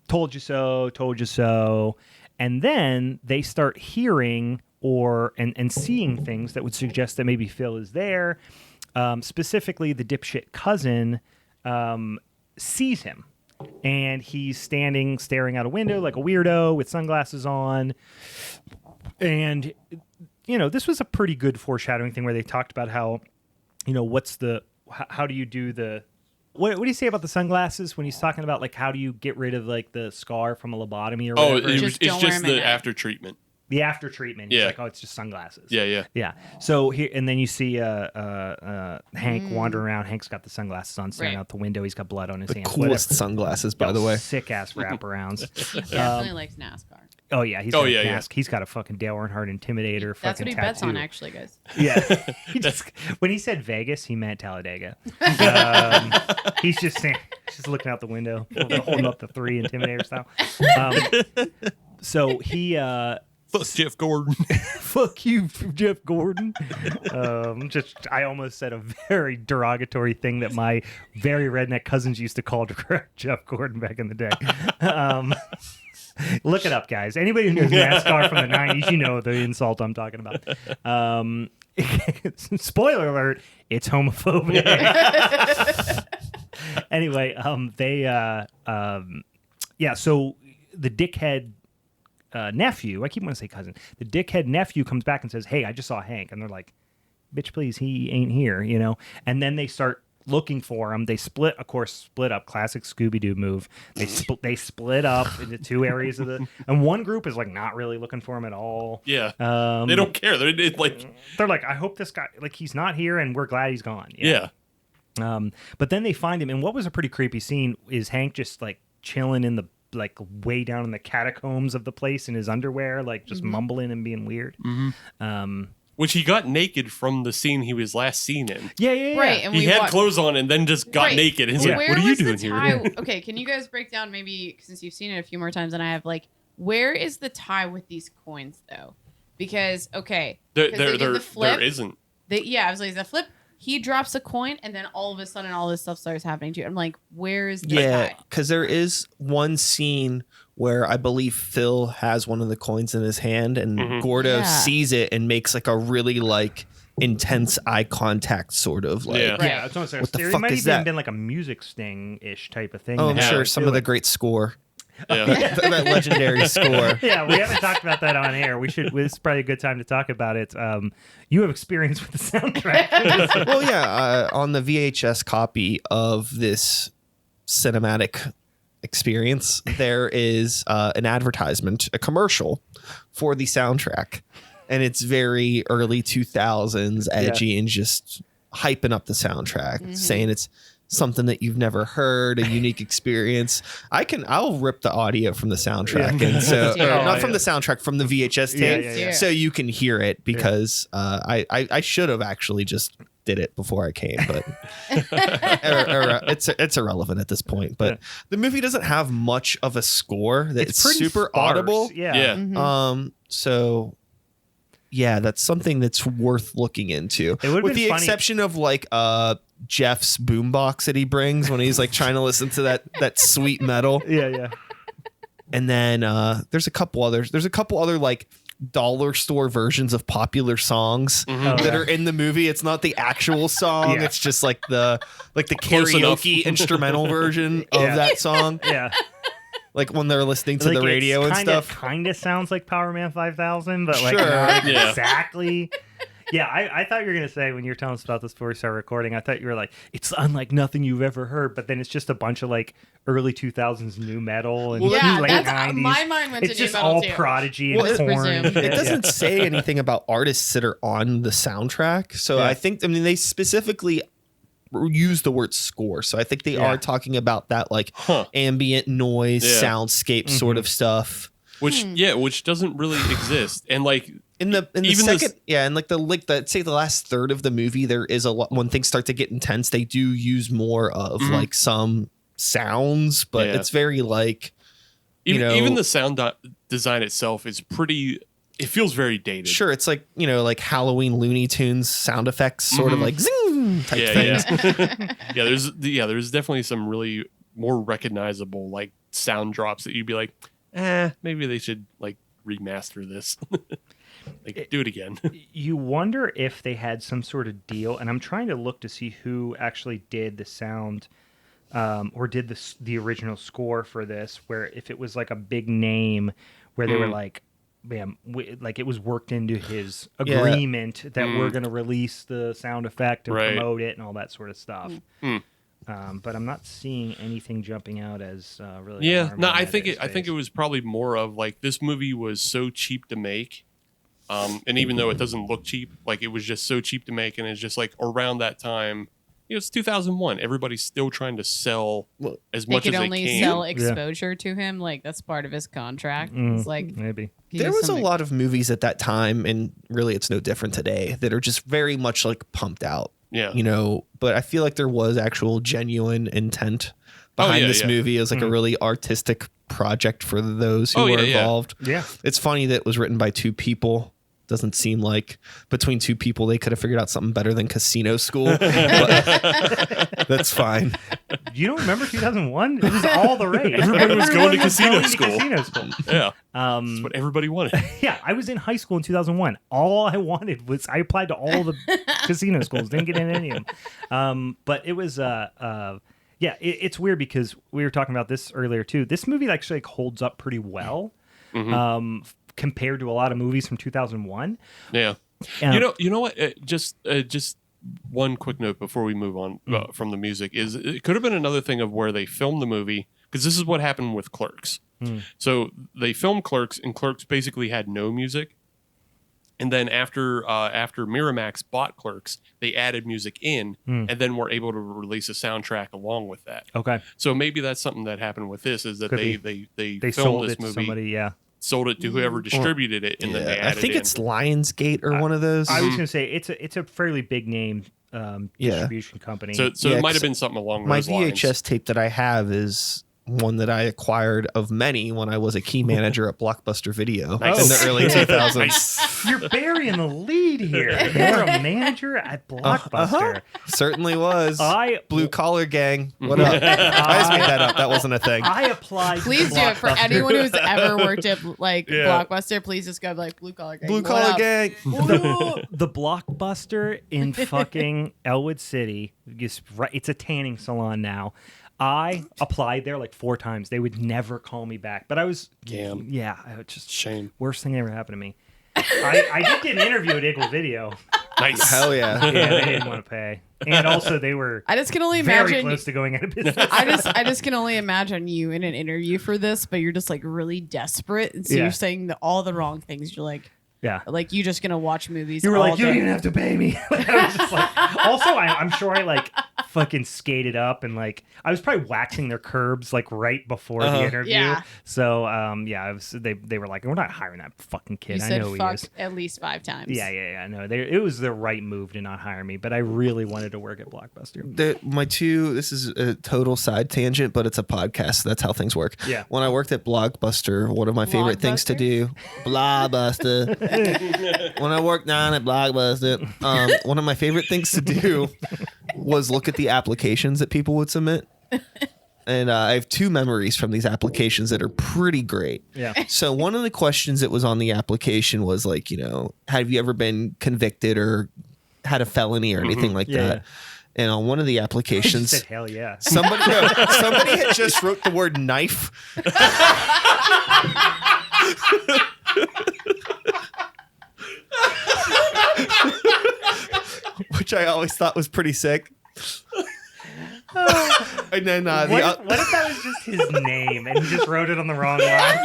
told you so. And then they start hearing and seeing things that would suggest that maybe Phil is there. Specifically, the dipshit cousin sees him. And he's staring out a window like a weirdo with sunglasses on. And, this was a pretty good foreshadowing thing where they talked about how, how do you do the... What do you say about the sunglasses when he's talking about, like, how do you get rid of, like, the scar from a lobotomy or Oh, whatever? it's Just don't just wear 'em at the night. after treatment. The after treatment. He's Yeah. like, oh, it's just sunglasses. Yeah. Yeah. So here, and then you see Hank wandering around. Hank's got the sunglasses on, staring out the window. He's got blood on his hands. Coolest sunglasses, by the way. Sick ass wraparounds. Definitely likes NASCAR. Oh yeah, he's got a mask. He's got a fucking Dale Earnhardt Intimidator. That's what he bets tattoo. on, actually, guys. Yeah. When he said Vegas, he meant Talladega. He's just looking out the window, holding up the 3 Intimidator style. So he. Fuck Jeff Gordon. Fuck you, Jeff Gordon. I almost said a very derogatory thing that my very redneck cousins used to call Jeff Gordon back in the day. Look it up, guys. Anybody who knows NASCAR from the 90s, you know the insult I'm talking about. Spoiler alert, it's homophobic. Anyway, so the dickhead nephew, I keep wanting to say cousin, the dickhead nephew comes back and says, hey, I just saw Hank. And they're like, bitch, please, he ain't here, you know? And then they start looking for him. They split up, classic Scooby-Doo move. They split up into 2 areas of and one group is like not really looking for him at all. Yeah. They don't care. They're like, I hope this guy, like, he's not here and we're glad he's gone. Yeah. But then they find him, and what was a pretty creepy scene is Hank just like chilling in the like way down in the catacombs of the place in his underwear, like just mumbling and being weird. Which he got naked from the scene he was last seen in. Yeah. Right, and he had clothes on and then just got naked. And he's like, what are you doing here? Okay, can you guys break down, maybe since you've seen it a few more times than I have, like, where is the tie with these coins though? Because there isn't. I was like, the flip. He drops a coin, and then all of a sudden, all this stuff starts happening to you. I'm like, where is the tie? Because there is one scene where I believe Phil has one of the coins in his hand, and Gordo sees it and makes like a really like intense eye contact, sort of like. Yeah, that's what I'm saying. What the there fuck might is have that? been like a music sting-ish type of thing. Oh, I'm sure some of the great score. Yeah. that legendary score. Yeah, we haven't talked about that on air. This is probably a good time to talk about it. You have experience with the soundtrack. Well, yeah, on the VHS copy of this cinematic experience, there is an advertisement, a commercial for the soundtrack, and it's very early 2000s, edgy, and just hyping up the soundtrack, saying it's something that you've never heard, a unique experience. I'll rip the audio from the soundtrack, and so not from the soundtrack, from the VHS tape, so you can hear it, because I should have actually just did it before I came, but it's irrelevant at this point. But the movie doesn't have much of a score that's super sparse. audible. So yeah, that's something that's worth looking into. With the exception of like Jeff's boombox that he brings when he's like trying to listen to that sweet metal. Yeah. And then there's a couple other like dollar store versions of popular songs that are in the movie. It's not the actual song. It's just like the karaoke instrumental version of that song. Yeah. Like when they're listening to the radio and stuff. Kind of sounds like Power Man 5000, but like sure. not exactly. Yeah, I thought you were going to say, when you were telling us about this before we started recording, I thought you were like, it's unlike nothing you've ever heard, but then it's just a bunch of like early 2000s new metal and late 90s. My mind went it's to new just metal all too. Prodigy and Korn. It doesn't say anything about artists that are on the soundtrack. So I they specifically use the word score. So I think they are talking about that like ambient noise, soundscape sort of stuff. Which doesn't really exist. And like in the second, and like the last third of the movie, there is a lot. When things start to get intense, they do use more of like some sounds, but it's very like even the sound design itself is pretty. It feels very dated. Sure, it's like like Halloween Looney Tunes sound effects, sort of like zing type things. There's definitely some really more recognizable like sound drops that you'd be like, maybe they should like remaster this. Like do it again. You wonder if they had some sort of deal, and I'm trying to look to see who actually did the sound or did the original score for this, where if it was like a big name where they were like, like it was worked into his agreement that we're going to release the sound effect and promote it and all that sort of stuff. but I'm not seeing anything jumping out as really. Yeah, alarming no, I at think its I think it face. was probably more of like this movie was so cheap to make, and even though it doesn't look cheap, like it was just so cheap to make, and it's just like around that time, it's 2001. Everybody's still trying to sell as They much could as only they can. sell exposure to him. Like that's part of his contract. It's like Maybe. There was a lot of movies at that time, and really it's no different today, that are just very much like pumped out. Yeah. But I feel like there was actual genuine intent behind this movie. It was like a really artistic project for those who were involved. Yeah. It's funny that it was written by two people. Doesn't seem like between two people they could have figured out something better than Casino School. But that's fine. You don't remember 2001? It was all the rage. Everybody was going to Everyone casino was school. Casino school. Yeah, that's what everybody wanted. Yeah, I was in high school in 2001. All I wanted was I applied to all the casino schools, didn't get in any of them. But it was it's weird because we were talking about this earlier too. This movie actually holds up pretty well compared to a lot of movies from 2001. Yeah, you know what? Just one quick note before we move on from the music is it could have been another thing of where they filmed the movie, because this is what happened with Clerks. So they filmed Clerks, and Clerks basically had no music. And then after Miramax bought Clerks, they added music in, and then were able to release a soundtrack along with that. Okay. So maybe that's something that happened with this, is that they They filmed sold this it to movie, somebody, sold it to whoever distributed it, and then they I added think in. it's Lionsgate or one of those. I was going to say it's a fairly big name distribution company. So Yeah, it might have 'cause been something along My those lines. VHS tape that I have is one that I acquired of many when I was a key manager at Blockbuster Video Nice. in the early 2000s. You're burying the lead here. You're a manager at Blockbuster. Certainly was. I Blue Collar Gang. What up? I just made that up. That wasn't a thing. I applied. Please to do it for Blockbuster. anyone who's ever worked at Blockbuster. Please just go like blue collar gang. Blue What Collar up? Gang. The Blockbuster in fucking Elwood City. It's a tanning salon now. I applied there like 4 times. They would never call me back. But I was, Damn. yeah, I was just Shame. worst thing that ever happened to me. I did get an interview at Eagle Video. Nice. Hell yeah. Yeah, they didn't want to pay, and also they were I just can only very imagine. close to going out of business. I just can only imagine you in an interview for this, but you're just like really desperate, and so Yeah. you're saying all the wrong things. You're Yeah. like you just gonna watch movies. You were all like, you day. don't even have to pay me. Like, I was just like, also, I'm sure I like fucking skated up and like I was probably waxing their curbs like right before the interview. Yeah. So they were like, we're not hiring that fucking kid. You I said know fuck he is. at least 5 times. Yeah. No, it was the right move to not hire me, but I really wanted to work at Blockbuster. This is a total side tangent, but it's a podcast. So that's how things work. Yeah. When I worked at Blockbuster, one of my favorite things to do, Blockbuster. When I worked down at Blockbuster, one of my favorite things to do was look at the applications that people would submit. And I have 2 memories from these applications that are pretty great. Yeah. So one of the questions that was on the application was like, have you ever been convicted or had a felony or anything like Yeah. that? And on one of the She applications, said, hell yeah. somebody had just wrote the word knife. Which I always thought was pretty sick. And then What if that was just his name and he just wrote it on the wrong line?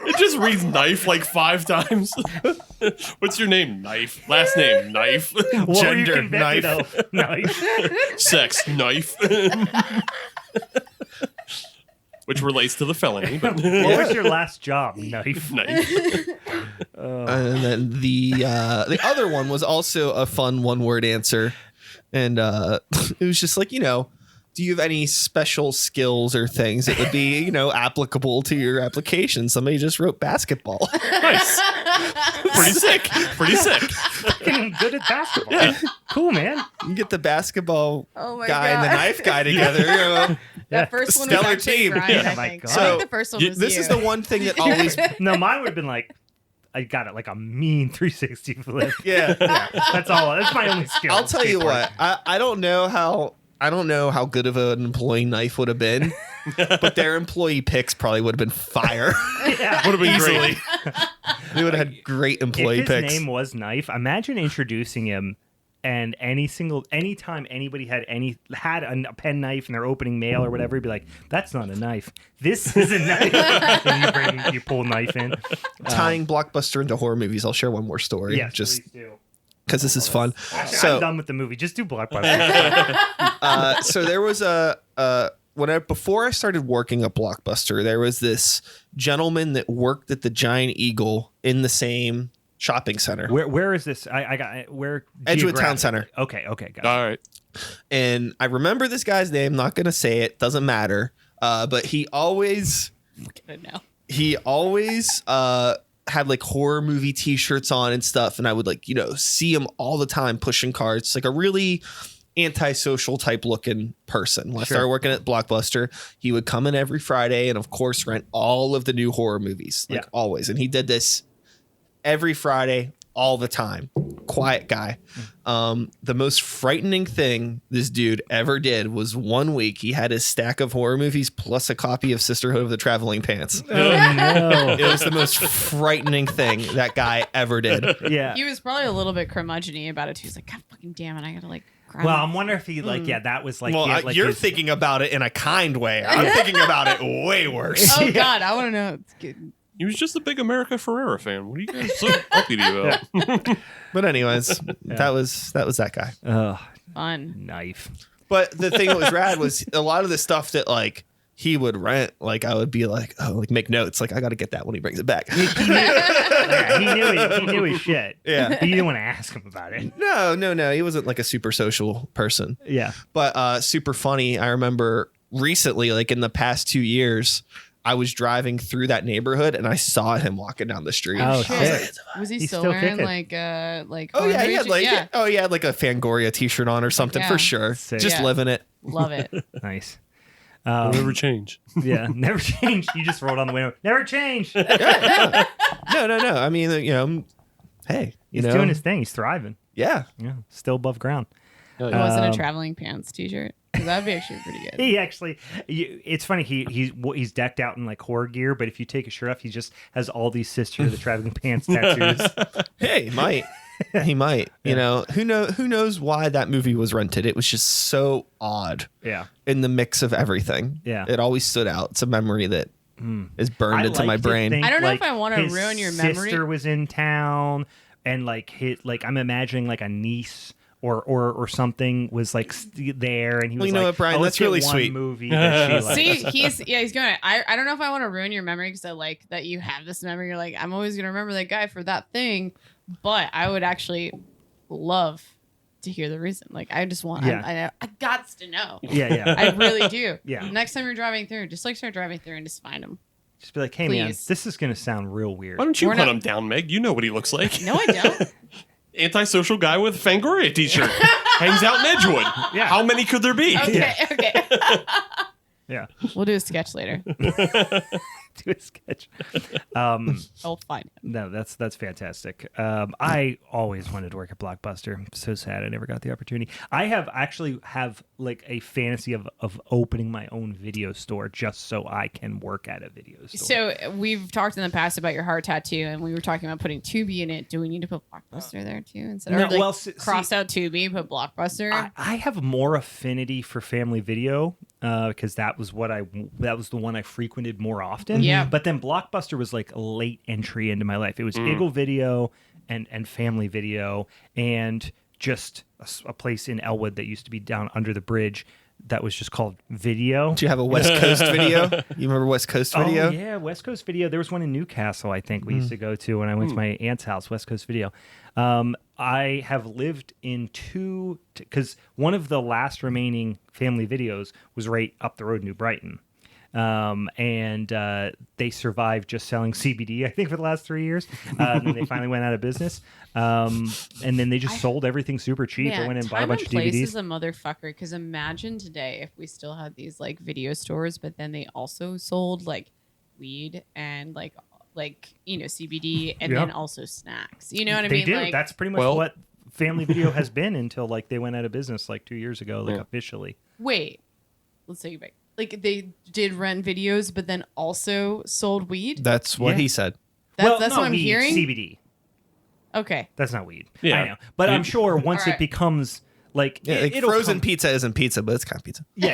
It just reads knife like 5 times. What's your name? Knife. Last name? Knife. What were you Gender, convicted knife. of? Knife. Sex? Knife. Which relates to the felony. But What was your last job? Knife. knife. And then the other one was also a fun 1-word answer. And it was just like, do you have any special skills or things that would be, applicable to your application? Somebody just wrote basketball. Nice. Pretty sick. Pretty sick. Fucking good at basketball. Yeah. Cool, man. You get the basketball Oh my guy and the God. knife guy together. That first one was Stellar actually team. Brian, Yeah, I my think. God. I So, think the first one was this you. is the one thing that always No, mine would have been like, I got it like a mean 360 flip. yeah. That's all. That's my only skill. I'll tell you skateboard. what. I don't know how good of an employee knife would have been, but their employee picks probably would have been fire. Yeah. Would have been Easily. great. They would have had great employee If his picks. name was Knife, imagine introducing him And anytime anybody had a pen knife and they're opening mail or whatever, he'd be like, "That's not a knife. This is a knife." And you pull a knife in. Tying Blockbuster into horror movies, I'll share one more story. Yes, just please do. because this is fun. Actually, I'm done with the movie. Just do Blockbuster. So there was before I started working at Blockbuster, there was this gentleman that worked at the Giant Eagle in the same shopping center. Where is this? I got where Edgewood Town Center. Okay, got it. All right. And I remember this guy's name. Not gonna say it. Doesn't matter. But he always had like horror movie T-shirts on and stuff. And I would see him all the time pushing carts. Like a really antisocial type looking person. When I started working at Blockbuster, he would come in every Friday and of course rent all of the new horror movies. Always. And he did this every Friday, all the time. Quiet guy. The most frightening thing this dude ever did was one week he had his stack of horror movies plus a copy of Sisterhood of the Traveling Pants. Oh, no. It was the most frightening thing that guy ever did. Yeah. He was probably a little bit curmudgeon-y about it too. He's like, God fucking damn it, I gotta grab Well, it. I'm wondering if he that was like. Well, you're thinking about it in a kind way. I'm thinking about it way worse. Oh God, I want to know. It's good. He was just a big America Ferrera fan. What are you guys so uppity about? But anyways, that was that guy. Fun. Knife. But the thing that was rad was a lot of the stuff that he would rent. I would be make notes. I got to get that when he brings it back. He knew his shit. Yeah. But you didn't want to ask him about it. No. He wasn't a super social person. Yeah. But super funny. I remember recently, in the past 2 years, I was driving through that neighborhood and I saw him walking down the street. Oh, shit. Was he He's still still wearing kicking. Oh yeah, he had he had a Fangoria t-shirt on or something for sure. Sick. Just Yeah. living it. Love it. Nice. Will never change. Yeah, never changed. You just rolled on the window. Never changed. No. I mean, hey, He's doing his thing. He's thriving. Yeah. Yeah, still above ground. It wasn't a traveling pants t-shirt. That'd be actually pretty good. He actually, it's funny. He's decked out in horror gear, but if you take his shirt off, he just has all these Sister of the Traveling Pants tattoos. Hey, he might. Who knows why that movie was rented? It was just so odd. Yeah. In the mix of everything. Yeah. It always stood out. It's a memory that is burned into my brain. I don't know if I want to ruin your memory. His sister was in town, and I'm imagining a niece or something was there, and he was you know what, Brian, let's that's really get one sweet. movie that she likes. See, he's going. I don't know if I want to ruin your memory because I like that you have this memory. You're I'm always gonna remember that guy for that thing, but I would actually love to hear the reason. I just want. Yeah. I got to know. Yeah. I really do. Yeah. Next time you're driving through, just start driving through and just find him. Just be like, hey man, Please. this is gonna sound real weird. Why don't you We're put not- him down, Meg? You know what he looks like. No, I don't. Antisocial guy with Fangoria t-shirt. Hangs out in Edgewood. Yeah. How many could there be? Okay. Yeah. We'll do a sketch later. Do a sketch. I'll find him. No, that's fantastic. I always wanted to work at Blockbuster. I'm so sad I never got the opportunity. I have a fantasy of opening my own video store just so I can work at a video store. So we've talked in the past about your heart tattoo, and we were talking about putting Tubi in it. Do we need to put Blockbuster there too instead of cross out Tubi, put Blockbuster? I have more affinity for family video because that was the one I frequented more often. Yeah. But then Blockbuster was a late entry into my life. It was Eagle Video and Family Video and just a place in Elwood that used to be down under the bridge that was just called Video. Do you have a West Coast video? You remember West Coast video? Oh, yeah, West Coast Video. There was one in Newcastle, I think, we used to go to when I went to my aunt's house, West Coast Video. I have lived in two, because one of the last remaining family videos was right up the road in New Brighton. And they survived just selling CBD, I think, for the last 3 years. And then they finally went out of business. And then they just sold everything super cheap. I went and bought a bunch of Time and place DVDs. is a motherfucker, because imagine today if we still had these video stores, but then they also sold weed and CBD and then also snacks. You know what I mean? They do. That's pretty much what family video has been until they went out of business 2 years ago, officially. Wait, let's take it back. They did rent videos, but then also sold weed. That's what he said. That's what I'm weed, hearing. CBD. Okay. That's not weed. Yeah. I know. But I'm sure once All right. it becomes like, Yeah, like it'll frozen come- pizza isn't pizza, but it's kind of pizza. Yeah,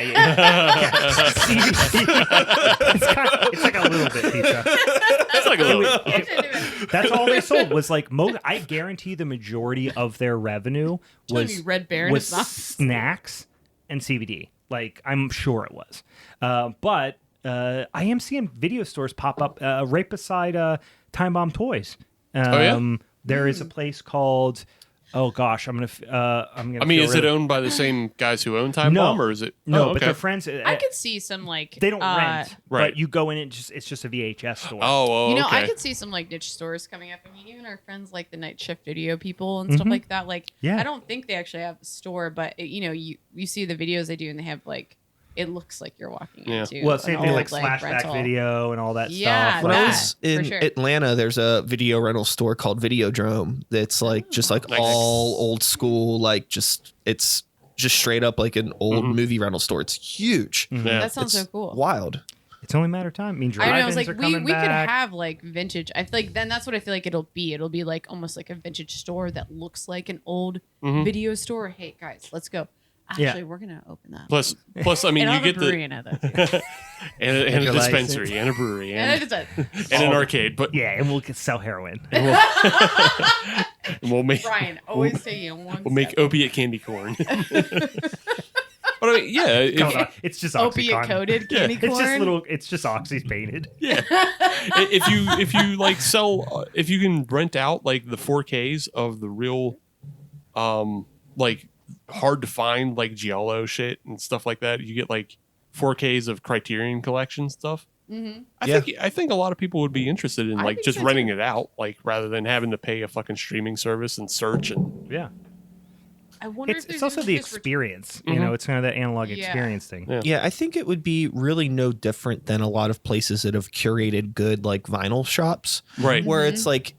it's like a little bit pizza. It's like a little. That's all they sold was like I guarantee the majority of their revenue Telling me was Red Baron was is not. snacks and CBD. Like I'm sure it was, but I am seeing video stores pop up right beside Time Bomb Toys. There is a place called. Oh gosh, I'm gonna. I mean, is it owned by the same guys who own Time Bomb, or is it? No, Oh, but okay. they're friends. I could see some like They don't rent, Right. but you go in and it's just a VHS store. Oh, you know, okay. I could see some like niche stores coming up. I mean, even our friends like the night shift video people and stuff like that. Like, Yeah. I don't think they actually have a store, but you know, you see the videos they do, and they have like it looks like you're walking Yeah. into Well, an same thing old, like flashback rental. video and all that Yeah, stuff. When I Like, was for in sure. Atlanta, there's a video rental store called Videodrome. That's like just like Nice. all old school, like it's just straight up like an old movie rental store. It's huge. Yeah. That sounds It's so cool. wild. it's only a matter of time. I mean, I know. I drive-ins was are like, coming we could back. have like vintage. I feel like then that's what I feel like it'll be. It'll be like almost like a vintage store that looks like an old video store. Hey guys, let's go. Actually, Yeah. we're gonna open that. Plus, I mean, and you get brewery the in it, though, too. and a your dispensary license. and a brewery and and, it's a and an arcade, but Yeah, and we'll sell heroin. we'll make Brian always taking one. we'll make step. opiate candy corn. But I mean, yeah, It's just opiate Oxycontin. coated candy corn. It's just little. It's just Oxy's painted. if you like sell, if you can rent out like the 4Ks of the real, like hard to find like Giallo shit and stuff like that, you get like 4Ks of Criterion Collection stuff. I think a lot of people would be interested in I like think just so, renting too. it out, like rather than having to pay a fucking streaming service and search and Yeah, I wonder it's if there's also even the just experience. You know, it's kind of that analog Yeah. experience thing. Yeah. Yeah, I think it would be really no different than a lot of places that have curated good like vinyl shops. right. Where it's like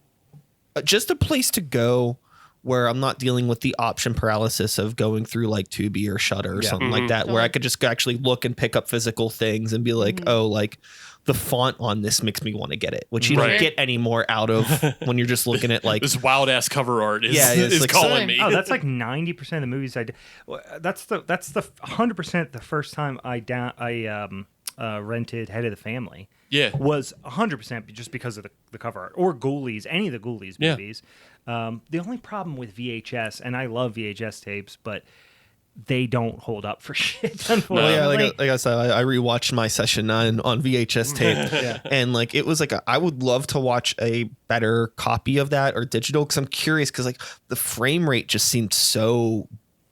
just a place to go where I'm not dealing with the option paralysis of going through like Tubi or Shudder or something like that, where I could just actually look and pick up physical things and be like, oh, like the font on this makes me want to get it, which you Right. don't get anymore out of when you're just looking at like This wild ass cover art is, Yeah, it's is like calling so- me. Oh, that's like 90% of the movies I did. That's the 100% the first time I rented Head of the Family. Yeah. Was 100% just because of the cover art or Ghoulies, any of the Ghoulies Yeah. movies. The only problem with VHS, and I love VHS tapes, but they don't hold up for shit. Unfortunately. Well, yeah, like I said, I rewatched my Session 9 on VHS tape, and like it was like I would love to watch a better copy of that or digital because I'm curious because like the frame rate just seemed so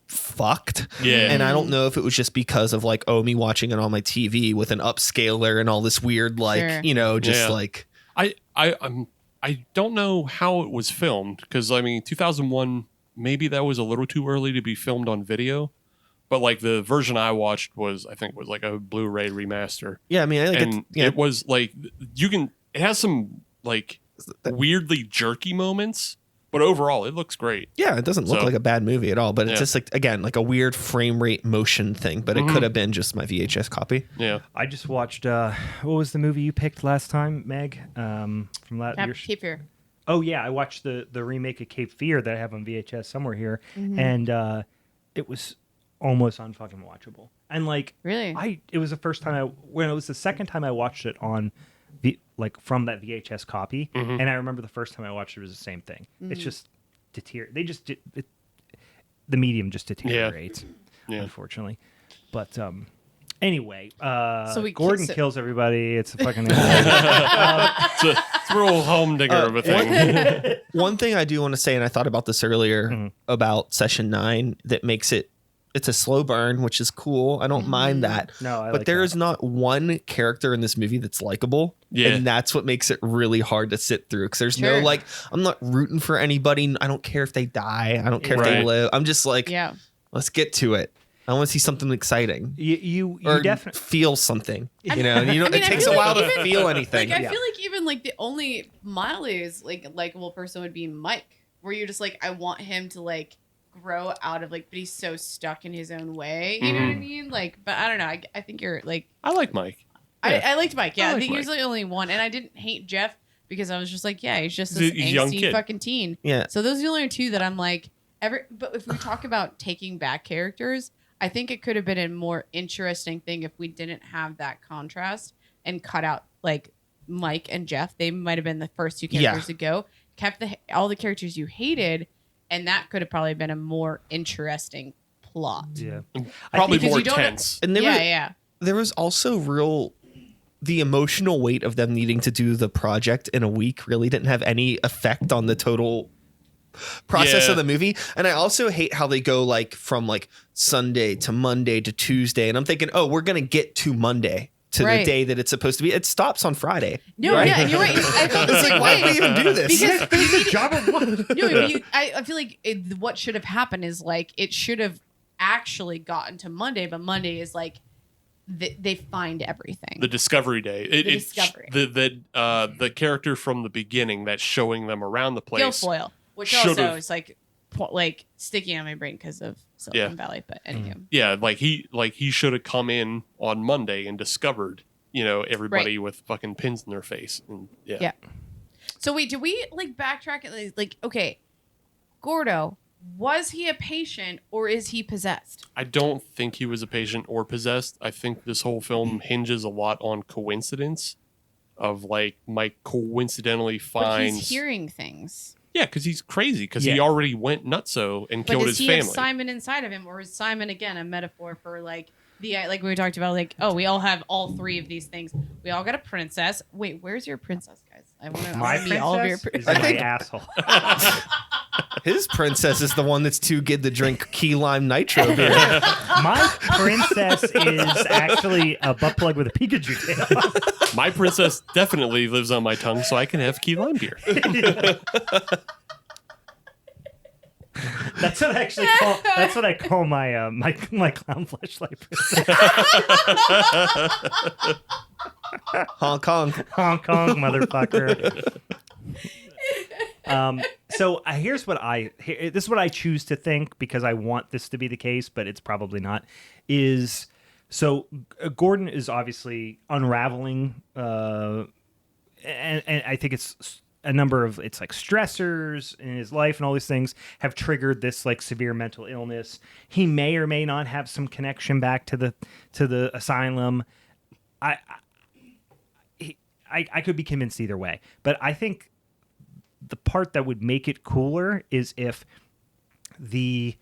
fucked. Yeah. And I don't know if it was just because of like me watching it on my TV with an upscaler and all this weird like Sure. you know just Yeah. like I don't know how it was filmed because I mean 2001 maybe that was a little too early to be filmed on video, but like the version I watched was I think was like a Blu-ray remaster, yeah. I mean, I think and it was like it has some like weirdly jerky moments, but overall it looks great. yeah, it doesn't look So- like a bad movie at all, but it's Yeah. just like again like a weird frame rate motion thing. But it could have been just my VHS copy. Yeah, I just watched, what was the movie you picked last time, Meg? From Cape Fear. Oh yeah, I watched the remake of Cape Fear that I have on VHS somewhere here, and it was almost unfucking watchable. And like, Really? it was the first time when it was the second time I watched it on from that VHS copy, and I remember the first time I watched it was the same thing. It's just the medium just deteriorates, Yeah. unfortunately. But anyway, So Gordon kills everybody. It's a fucking. it's a real humdinger of a thing. One thing I do want to say, and I thought about this earlier about Session 9 that makes it's a slow burn, which is cool. I don't mind that. No, I but like there that. is not one character in this movie that's likable. Yeah. And that's what makes it really hard to sit through. Because there's no Sure. like, I'm not rooting for anybody. I don't care if they die. I don't care if they Right. live. I'm just like, Yeah. let's get to it. I want to see something exciting. You Or definitely. feel something. You know, and you know, I mean, it I takes feel a like while to even- feel anything. Like I feel like even like the only mildly likable person would be Mike, where you're just like I want him to like grow out of like, but he's so stuck in his own way. You know what I mean? Like, but I don't know. I think you're like I like Mike. I liked Mike. Yeah, I I like think he was Mike. the only one, and I didn't hate Jeff. because I was just like, yeah, he's just He's this a young angsty kid. fucking teen. Yeah. So those are the only two that I'm like, but if we talk about taking back characters, I think it could have been a more interesting thing if we didn't have that contrast and cut out like Mike and Jeff. They might have been the first two characters to go. Kept all the characters you hated, and that could have probably been a more interesting plot. Yeah. Probably because more you don't- tense. And there was also the emotional weight of them needing to do the project in a week really didn't have any effect on the total process of the movie. And I also hate how they go like from like Sunday to Monday to Tuesday. And I'm thinking, oh, we're going to get to Monday to the day that it's supposed to be. It stops on Friday. No, right? yeah, and you're right. I felt the It's same like, why way. do we even do this? Because you need, Job of what? no, I feel like what should have happened is like it should have actually gotten to Monday, but Monday is like they find everything. The discovery day. Discovery. The character from the beginning that's showing them around the place. Guilfoyle, which should've- also is like sticking on my brain because of Silicon Valley. But anyway, Yeah, like he should have come in on Monday and discovered, everybody with fucking pins in their face. And yeah. So wait, do we like backtrack it? Like, okay, Gordo, was he a patient or is he possessed? I don't think he was a patient or possessed. I think this whole film hinges a lot on coincidence of like Mike coincidentally But finds. he's hearing things. Yeah, because he's crazy because Yeah. he already went nutso and But killed does his he family. have Simon inside of him, or is Simon again a metaphor for like like we talked about, like, oh, we all have all three of these things. We all got a princess. Wait, where's your princess, guys? I want My to meet all of your princess is I my think- asshole. His princess is the one that's too good to drink key lime nitro beer. My princess is actually a butt plug with a Pikachu tail. My princess definitely lives on my tongue, so I can have key lime beer. That's what I actually call. That's what I call my my clown fleshlight princess. Hong Kong. Hong Kong motherfucker. So here's what this is what I choose to think, because I want this to be the case, but it's probably not. Is so Gordon is obviously unraveling, and I think it's a number of it's like stressors in his life and all these things have triggered this like severe mental illness. He may or may not have some connection back to the asylum. I could be convinced either way, but I think the part that would make it cooler is if the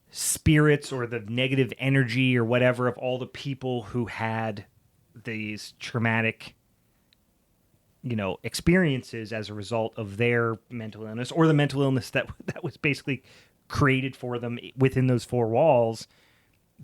spirits or the negative energy or whatever of all the people who had these traumatic, experiences as a result of their mental illness or the mental illness that was basically created for them within those four walls,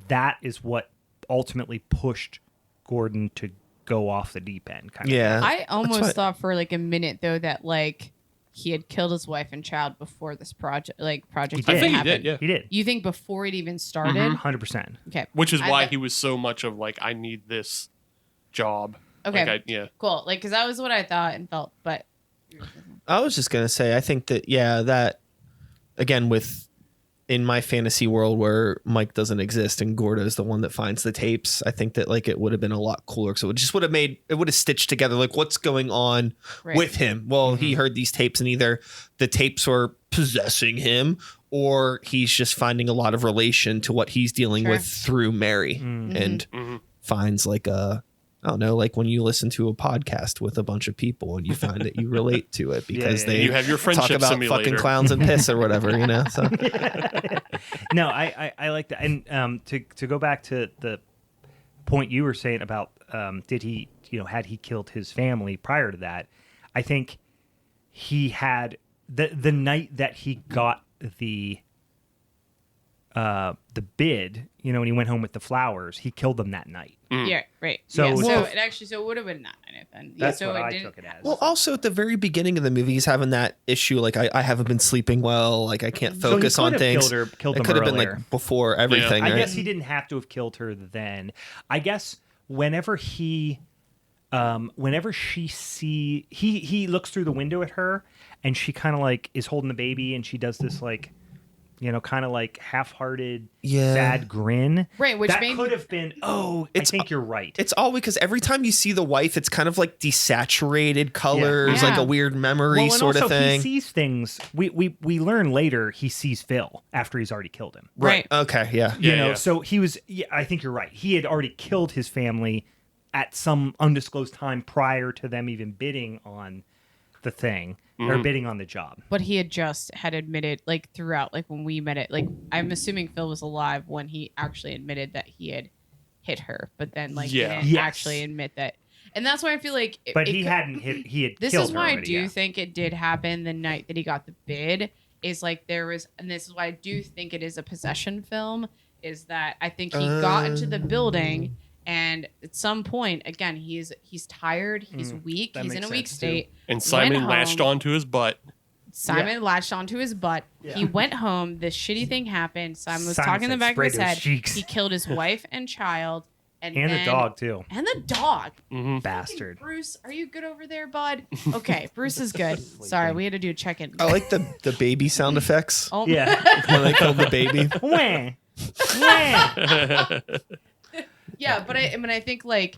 that is what ultimately pushed Gordon to go off the deep end. Kind of. Yeah. I almost what- thought for like a minute though that like he had killed his wife and child before this project He even did. I think he happened. did, yeah. He did. You think before it even started? 100%. Okay. Which is I why bet- he was so much of like, I need this job. Okay. Like, yeah. Cool. Like, because that was what I thought and felt, but I was just going to say, I think that, that again, in my fantasy world where Mike doesn't exist and Gordo's the one that finds the tapes, I think that like it would have been a lot cooler. So it would have stitched together like what's going on Right. with him. Well, he heard these tapes and either the tapes were possessing him or he's just finding a lot of relation to what he's dealing Sure. with through Mary and finds like I don't know, like when you listen to a podcast with a bunch of people and you find that you relate to it because Yeah, yeah. they You have your talk friendship about simulator. fucking clowns and piss or whatever, So No, I like that. And to go back to the point you were saying about did he, had he killed his family prior to that, I think he had the night that he got the bid, when he went home with the flowers, he killed them that night. yeah, right. So- So, Well- it would have been that night then. That's so what it I didn't- took it as. well, also at the very beginning of the movie, he's having that issue like I haven't been sleeping well, like I can't So he focus could on have things. killed It them could have been earlier. like before everything. I right? guess he didn't have to have killed her then. I guess whenever she he looks through the window at her and she kind of like is holding the baby and she does this like kind of like half-hearted, Yeah. sad grin. Right, which that made could have been. Oh, I think you're right. It's all because every time you see the wife, it's kind of like desaturated colors, Yeah. like a weird memory and sort of also thing. He sees things. We learn later he sees Phil after he's already killed him. Right. Okay. Yeah. Yeah. So he was. Yeah, I think you're right. He had already killed his family at some undisclosed time prior to them even bidding on the thing or bidding on the job. But he had admitted, like, throughout, like, when we met it, like, I'm assuming Phil was alive when he actually admitted that he had hit her, but then, like, didn't Yes. actually admit that. And that's why I feel like... But he hadn't hit. He had This killed is her why I already, do yeah. think it did happen the night that he got the bid, is, like, there was... And this is why I do think it is a possession film, is that I think he got into the building... And at some point, again, he's tired, he's weak, that he's makes in a weak sense, state. And Simon Went latched home. onto his butt. Simon latched onto his butt. Yeah. He went home. This shitty thing happened. Simon was Simon talking in the said, back of his "Spray those head. cheeks." He killed his wife and child, and And then, the dog too. and the dog. Bastard. Bruce, are you good over there, bud? Okay, Bruce is good. Sorry, we had to do a check-in. I like the baby sound effects Oh, Yeah. when they killed the baby. Wah. Wah. yeah, but I think like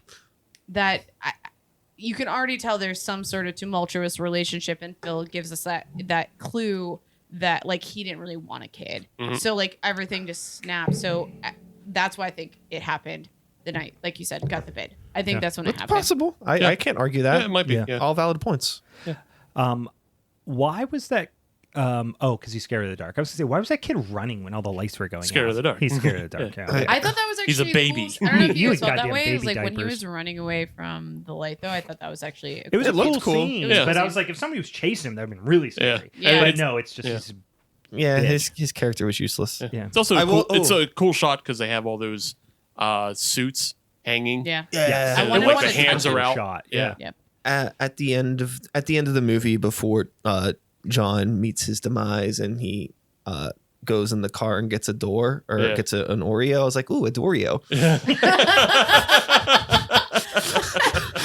that. You can already tell there's some sort of tumultuous relationship, and Phil gives us that clue that like he didn't really want a kid. So like everything just snapped. So that's why I think it happened the night, like you said, got the bid. I think that's when it It's happened. possible. Yeah. I can't argue that. Yeah, it might be. Yeah. Yeah. All valid points. Why was that? Because he's scared of the dark. I was gonna say, why was that kid running when all the lights were going? Scared off? of the dark. He's scared of the dark. Yeah. I thought that was actually He's a baby. Cool. I don't know if You you had guys felt that goddamn way. It was baby like when he diapers. was running away from the light, though. I thought that was actually. It was a looked cool cool. scene, Yeah. but I was like, if somebody was chasing him, that'd been really scary. Yeah. But And no, it's just yeah. he's, Yeah, Bitch. his character was useless. yeah. It's also I will- it's a cool shot because they have all those suits hanging. Yeah. Yes. I And wonder like what the it's hands are out. Shot. Yeah. Yeah. At the end of the movie, before John meets his demise and he goes in the car and gets a door or Yeah. gets an Oreo, I was like, ooh, a Doreo.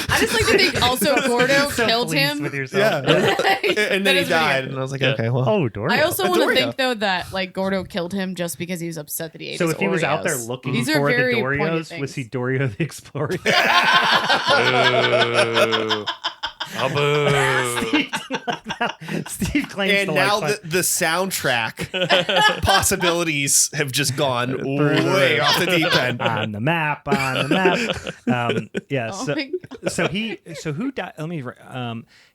I just like to think also Gordo So killed pleased him. with yourself. And That then he is died, pretty and I was like, Yeah. okay, well, Oh, Dory. I also want to Doreo. think though that like Gordo killed him just because he was upset that he ate So his if he was out there Oreos. looking These for are the very pointed Dorios, was he things. Dorio the Explorer? Boo. Oh, boo. Steve claims and to now like the soundtrack possibilities have just gone Through the way roof. off the deep end. on the map. Yeah. Oh So, my God. so who died? Let me.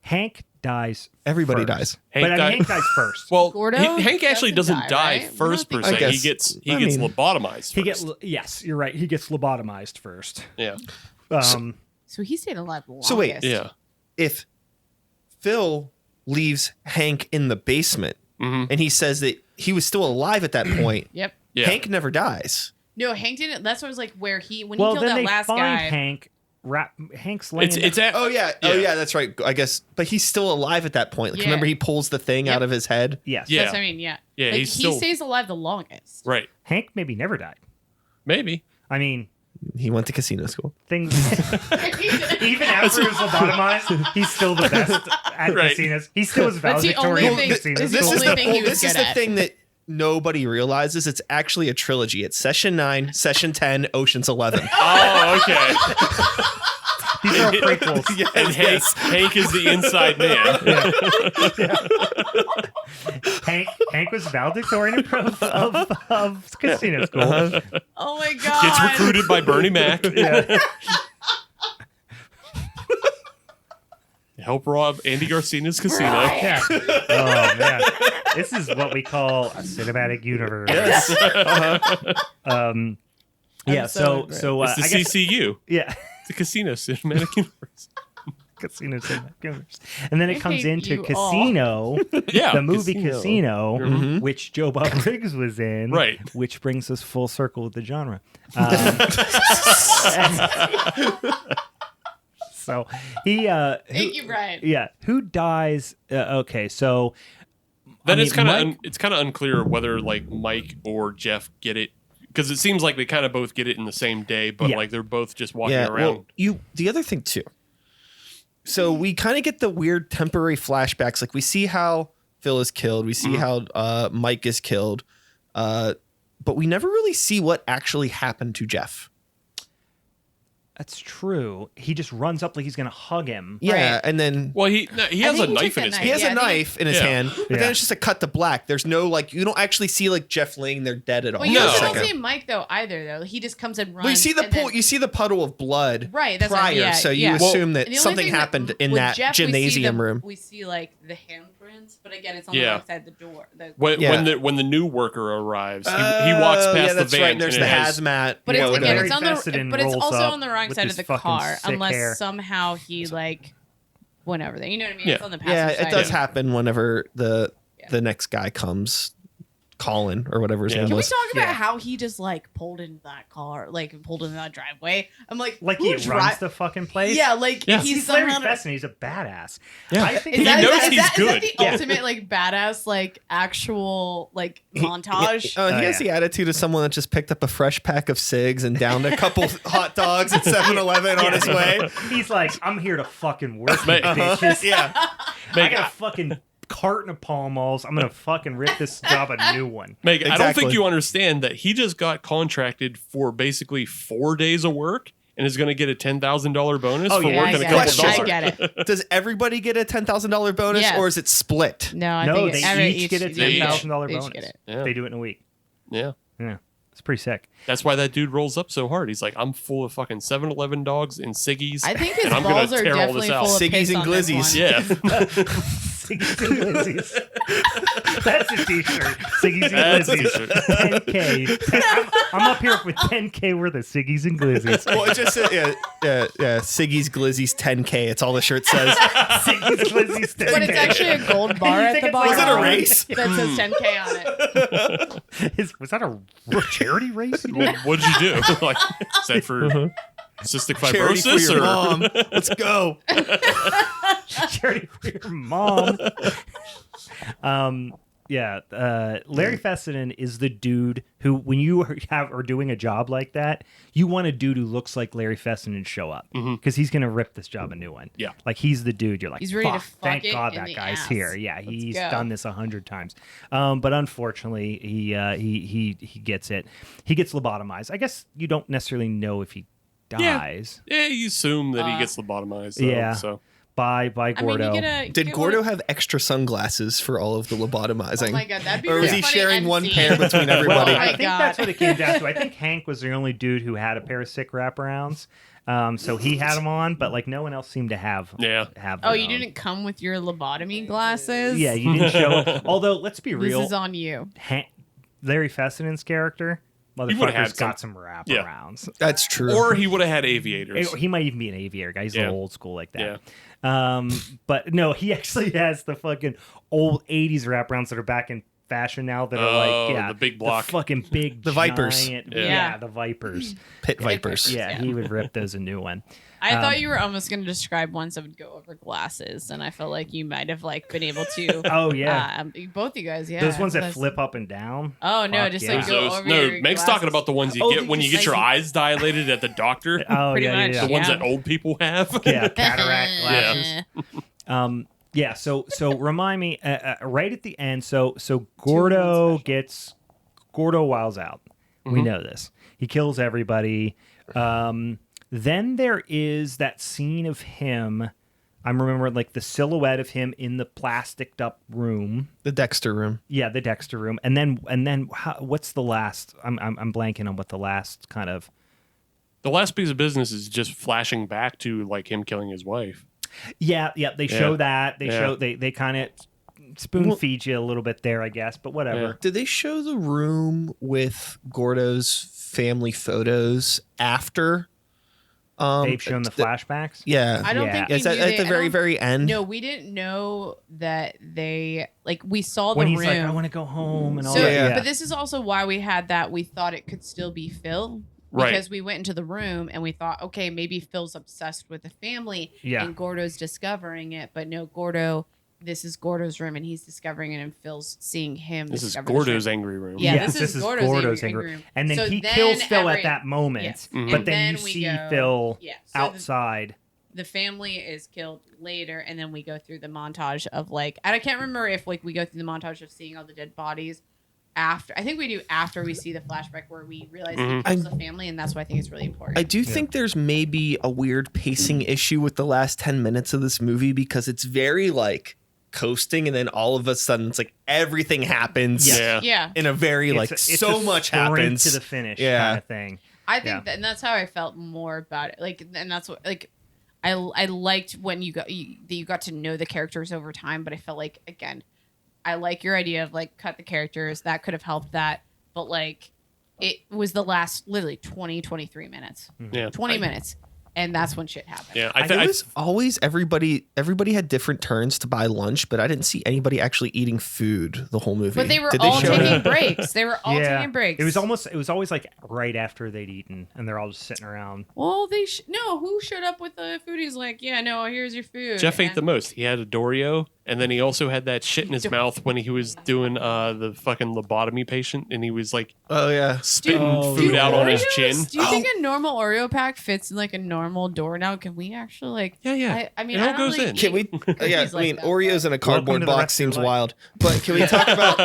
Hank dies. Everybody first. dies. Hank But I mean, died- Hank dies first. Well, Gordo Hank actually doesn't doesn't die, die right? first We per don't se. think He so. gets I mean, lobotomized. he first. gets. Yes, you're right. He gets lobotomized first. Yeah. So he stayed alive the longest. So wait. Yeah. If Phil leaves Hank in the basement and he says that he was still alive at that point, Yep. Yeah. Hank never dies. No, Hank didn't. That's what I was like. Where he when Well, he killed then that they last find guy. Hank. Hank's laying. It's at, Oh yeah, that's right. I guess, but he's still alive at that point. Like, Yeah. remember he pulls the thing Yep. out of his head. yes. Yeah. That's what I mean. Yeah. Yeah, Like, he's he still- stays alive the longest. right. Hank maybe never died. Maybe. I mean, He went to casino school. things. Even after he was lobotomized, he's still the best at Right. casinos. He still was That's the only valedictorian thing- at casinos. this is the thing he was this is good the at. thing that nobody realizes. It's actually a trilogy. It's Session 9, Session 10, Ocean's 11. Oh, okay. These are all prequels. And Hank is the inside man. Hank was valedictorian of casino school. Oh my god. Gets recruited by Bernie Mac. Yeah. Help rob Andy Garcina's casino. Yeah. Oh man, this is what we call a cinematic universe. Yeah. so So It's the I guess, CCU. yeah. It's the casino cinematic universe. Casino cinematic universe, and then it I comes hate into you all. Casino, Yeah. the movie Casino, Mhm. which Joe Bob Briggs was in, Right. Which brings us full circle with the genre. So he, Thank you, Brian. yeah, who dies? Okay, so Then I it's mean, kind of Mike- it's kind of unclear whether like Mike or Jeff get it because it seems like they kind of both get it in the same day, but Yeah. like they're both just walking Yeah, around. well, the other thing too. So we kind of get the weird temporary flashbacks. Like we see how Phil is killed. We see how Mike is killed. But we never really see what actually happened to Jeff. That's true. He just runs up like he's gonna hug him. Yeah, Right. and then Well, he has a think he knife took in that his knife. he hand. has Yeah, a I think- knife in his Yeah. hand, but Yeah. then it's just a cut to black. There's no like you don't actually see like Jeff laying there dead at all. Well, you No. also It's don't like a- see Mike though either though. He just comes and runs. well, you see the and pool. then- You see the puddle of blood Right, that's prior, yeah, so you yeah. assume that And the only something thing that- happened in with that Jeff, we see gymnasium the- room. We see like the handprints, but again, it's on Yeah. the wrong side of the door. When the new worker arrives, he walks Oh, past yeah, the that's van. right. There's and the it has- hazmat. But you it's know, again, Larry it's on Fessenden the, but it's rolls also up on the wrong with side his of the fucking car, sick unless hair. somehow he like went over there. You know what I mean? Yeah. It's on the yeah, passenger it does side. happen whenever the next guy comes, Colin or whatever his Yeah. name Can we was. talk about Yeah. how he just like pulled into that car, like pulled into that driveway? I'm like He who runs the fucking place. Yeah, like Yeah. he's Larry somehow. Fessenden. He's a badass. Yeah. I think Is He that, knows is that, he's is that good. the Yeah. ultimate like badass like actual like montage? He Oh, has yeah. the attitude of someone that just picked up a fresh pack of cigs and downed a couple hot dogs at 7-Eleven on his way. He's like, I'm here to fucking work, Mate, you bitches. Yeah. I got a fucking carton of Pall Malls. I'm gonna fucking rip this job a new one. Meg, I don't Exactly. think you understand that he just got contracted for basically 4 days of work and is going to get a $10,000 bonus Oh, for yeah, I working a get couple it. Question. dollars. I get it. Does everybody get a $10,000 bonus Yes. or is it split? No, I No, think they it's every- each get a they each- $10,000 they each bonus. get it. Yeah. They do it in a week. Yeah. Yeah, it's pretty sick. That's why that dude rolls up so hard. He's like, I'm full of fucking 7-Eleven dogs and Siggies. I think his and I'm gonna balls are tear all definitely this out. full of Siggies piss and on this glizzies. one. Yeah. Siggies and Glizzies. That's a t-shirt. Siggies and That's a Glizzies. 10K. I'm up here with 10K worth of Siggies and Glizzies. Well, it just yeah, Siggy's Glizzy's 10K. It's all the shirt says. Siggies, Glizzies, 10K. But it's actually a gold bar You at think the it's bottom. like Was it a race? That says 10K on it. Was that a charity race? What'd you do? Like, is that for cystic Charity for fibrosis your or mom. Let's go. Charity for your mom. Larry Fessenden is the dude who, when you are doing a job like that, you want a dude who looks like Larry Fessenden show up because he's gonna rip this job a new one. Yeah. like he's the dude. You're like, He's ready to fuck thank it God in that the guy's ass. here. Yeah, Let's he's go. done this 100 times. But unfortunately, he gets it. He gets lobotomized. I guess you don't necessarily know if he dies. Yeah, you assume that he gets lobotomized. Though, Yeah. So By I mean, Gordo. you get a. Did get Gordo one- have extra sunglasses for all of the lobotomizing? Oh my god, that'd be or was really he funny sharing and one seen. pair between Well, everybody? Oh my I think God. that's what it came down to. I think Hank was the only dude who had a pair of sick wraparounds. So he had them on, but like no one else seemed to have. Yeah. Have. Oh, their you own. didn't come with your lobotomy glasses? Yeah, you didn't show up. Although, let's be This real. is on you. Larry Fessenden's character, would've motherfucker's had got some- some wraparounds. That's true. or he would have had aviators. He might even be an aviator guy. He's a Yeah. little old school like that. But no, he actually has the fucking old 80s wraparounds that are back in fashion now that are Oh, like, yeah, the big block. fucking big, The Vipers. giant- Yeah. yeah, the Vipers. Pit Vipers. Yeah, he would rip those a new one. I thought you were almost going to describe ones that would go over glasses, and I felt like you might have like been able to. Oh yeah, Both you guys, yeah. those ones that That's- flip up and down. Oh no, Fuck just yeah. like go over no, your Meg's glasses. talking about the ones you Oh, get when you the- get your eyes dilated at the doctor. Oh Pretty yeah, much. yeah, The ones Yeah. that old people have. yeah, cataract glasses. Yeah. Yeah, so remind me right at the end. So Gordo wiles out. We know this. He kills everybody. Then there is that scene of him. I'm remembering like the silhouette of him in the plasticed up room. The Dexter room. Yeah, the Dexter room. And then what's the last? I'm blanking on what the last kind of. The last piece of business is just flashing back to like him killing his wife. Yeah. They show that. They Yeah. show they kind of spoon feed you a little bit there, I guess. But whatever. Yeah. Did they show the room with Gordo's family photos after? They've shown the flashbacks. Yeah. I don't Yeah. think we Is that knew at they- the I very, don't- very end? No, we didn't know that they like we saw When the he's room. like, I want to go home and all So, that. yeah. but this is also why we had that. We thought it could still be Phil. Right. Because we went into the room and we thought, okay, maybe Phil's obsessed with the family Yeah. and Gordo's discovering it. But no, this is Gordo's room and he's discovering it and Phil's seeing him. This is discover the Gordo's room. angry room. Yeah, Yes, this is Gordo's angry room. And then So he then kills Phil every- at that moment. Yes. Mhm. But And then you we see go- Phil Yeah, so outside. the family is killed later, and then we go through the montage of like, and I can't remember if like we go through the montage of seeing all the dead bodies, after. I think we do after we see the flashback where we realize he Mhm. kills the family, and that's why I think it's really important. I do think there's maybe a weird pacing issue with the last 10 minutes of this movie because it's very like coasting, and then all of a sudden it's like everything happens yeah. in a very like It's so a much sprint happens to the finish Yeah. kind of thing. I think that, and that's how I felt more about it. Like, and that's what like I liked when you got to know the characters over time. But I felt like again, I like your idea of like cut the characters. That could have helped that, but like it was the last literally 23 minutes, Yeah. 20 minutes, and that's when shit happened. Yeah, it was always everybody had different turns to buy lunch, but I didn't see anybody actually eating food the whole movie. But they were Did all show taking it? breaks. They were all taking breaks. It was always like right after they'd eaten, and they're all just sitting around. Well, no. Who showed up with the food? He's like, yeah, no, here's your food. Jeff ate And- the most. He had a Doreo, and then he also had that shit in his mouth when he was doing the fucking lobotomy patient, and he was like Oh yeah. spitting Oh, food yeah. out on his Oreos? chin. Do you think a normal Oreo pack fits in like a normal door now? Can we actually like? Yeah. I mean, It all I don't goes really in. Can we? eat Yeah, cookies I mean, like that, Oreos in a Welcome cardboard to the box rest of your seems life. wild. But can we talk about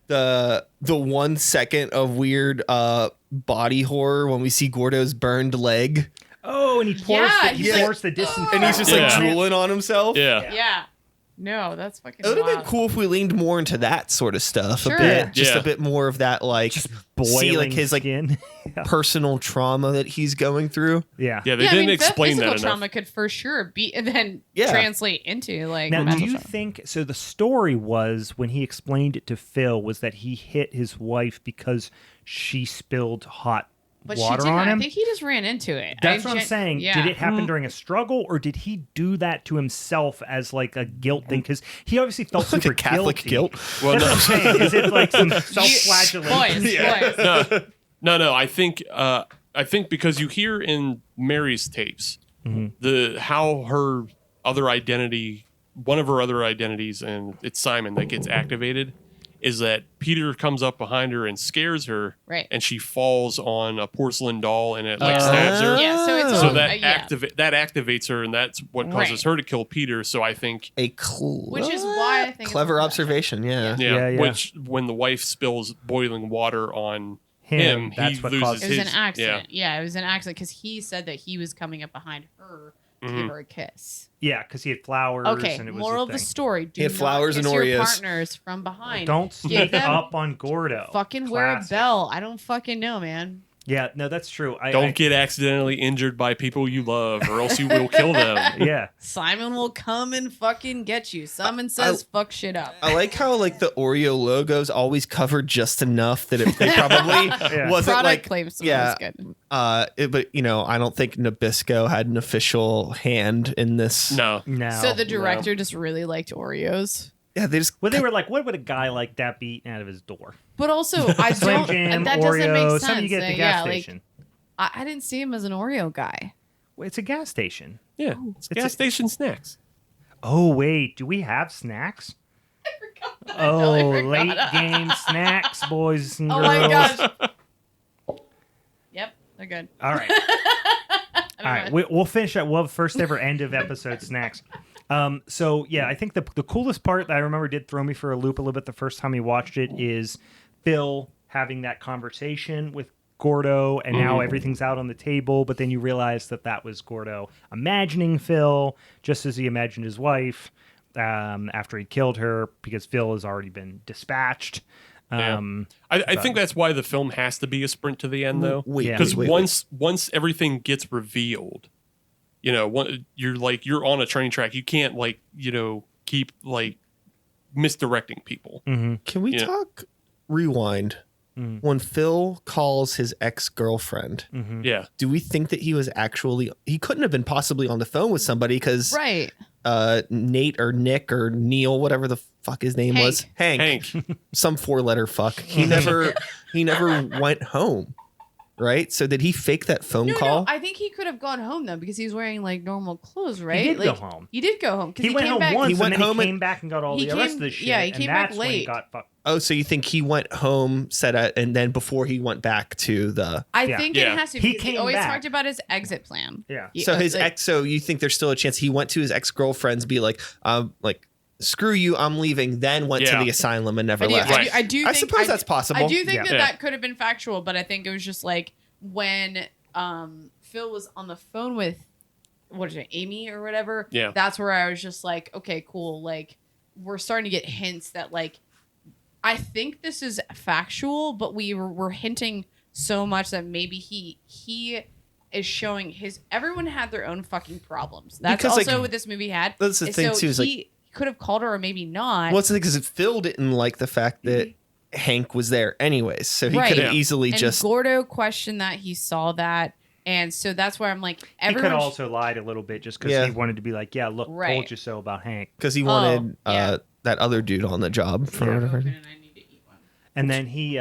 the 1 second of weird body horror when we see Gordo's burned leg Oh, and he pours Yeah, the, he's he like, pours the disinfectant. and he's just Yeah. like drooling on himself? Yeah. Yeah. No, that's fucking. It would have been wild. cool if we leaned more into that sort of stuff Sure. a bit, just Yeah. a bit more of that, like boiling see like his like skin. personal trauma that he's going through. yeah. Yeah, they Yeah, I didn't mean, explain physical that enough. trauma could for sure be and then Yeah. translate into like Now, do mental you trauma. think so? The story was when he explained it to Phil was that he hit his wife because she spilled hot But she water didn't. on him. I think he just ran into it. That's what I'm saying. Yeah. Did it happen during a struggle, or did he do that to himself as like a guilt thing? Because he obviously felt Like super a Catholic guilty. guilt. Well, That's no. what I'm saying. Is it like some self-flagellation? Boys. No. I think because you hear in Mary's tapes how her other identity, one of her other identities, and it's Simon that gets activated, is that Peter comes up behind her and scares her, Right. and she falls on a porcellin doll and it like stabs her. Yeah, so it's So all, that yeah. activates her, and that's what causes Right. her to kill Peter. So I think, Which is why I think it's clever like that. observation. Yeah. yeah, Yeah. which when the wife spills boiling water on him, That's he what loses caused It was his an accident. Yeah, it was an accident because he said that he was coming up behind her to give her a kiss. Yeah, because he had flowers. Okay, and it was moral a of the thing. story: do He had not flowers kiss and your Oreos. partners from behind. Don't Give sneak them up on Gordo. fucking wear a Classic. bell. I don't fucking know, man. Yeah, no, that's true. Don't get accidentally injured by people you love, or else you will kill them. Yeah. Simon will come and fucking get you. Simon says fuck shit up. I like how like the Oreo logo's always covered just enough that if they probably Yeah. wasn't Product like placement yeah, was good. but you know I don't think Nabisco had an official hand in this. No. No. So the director just really liked Oreos. Yeah, they just Well, they were like, what would a guy like that be eating out of his door? But also, I Slim don't. Jam, that doesn't Oreo, make sense. something you get at the gas yeah, station. Like, I didn't see him as an Oreo guy. Well, it's a gas station. Yeah, it's gas station snacks. Oh, wait. Do we have snacks? totally Oh, forgot. late game snacks, boys and Oh girls. my gosh. Yep, they're good. All right. All right. We'll finish that. We'll have first ever end of episode snacks. So, yeah, I think the coolest part that I remember did throw me for a loop a little bit the first time we watched it is Phil having that conversation with Gordo, and now everything's out on the table, but then you realize that was Gordo imagining Phil just as he imagined his wife after he killed her, because Phil has already been dispatched. I think that's why the film has to be a sprint to the end, though. Wait, Yeah. Because wait. once everything gets revealed, you know, you're on a train track. You can't keep misdirecting people. Can we Yeah. talk rewind when Phil calls his ex-girlfriend? Yeah, Do we think that he couldn't have been possibly on the phone with somebody because Right. Nate or Nick or Neil, whatever the fuck his name was, Hank. some 4-letter fuck. He never went home, right? So did he fake that phone call? No, I think he could have gone home though because he's wearing like normal clothes, right? did go Like, home. He did go home because He went came home back. once, He went and then home he and- came back and got all He the rest came- of the shit. yeah, he came and back that's when he late. got fucked. Oh, so you think he went home, and then before he went back to the I Yeah. think Yeah. it has to. He Because he came always back. talked about his exit plan. Yeah. so his ex. So you think there's still a chance he went to his ex-girlfriend's, be like screw you, I'm leaving, then went to the asylum and never left. I suppose that's possible. I do think that could have been factual, but I think it was just like when Phil was on the phone with Amy or whatever. Yeah. That's where I was just like, okay, cool. Like we're starting to get hints that like I think this is factual, but we're hinting so much that maybe he is showing everyone had their own fucking problems. That's because, also like, what this movie had. That's the thing too. Is he could have called her or maybe not. Well, it's because Phil didn't like the fact that Hank was there anyways, so he could have easily and just. Gordo questioned that he saw that, and so that's why I'm like, he could have also lied a little bit just because he wanted to be like, yeah, look, told you so about Hank. Because he wanted that other dude on the job for whatever. And I need to eat one. And then he,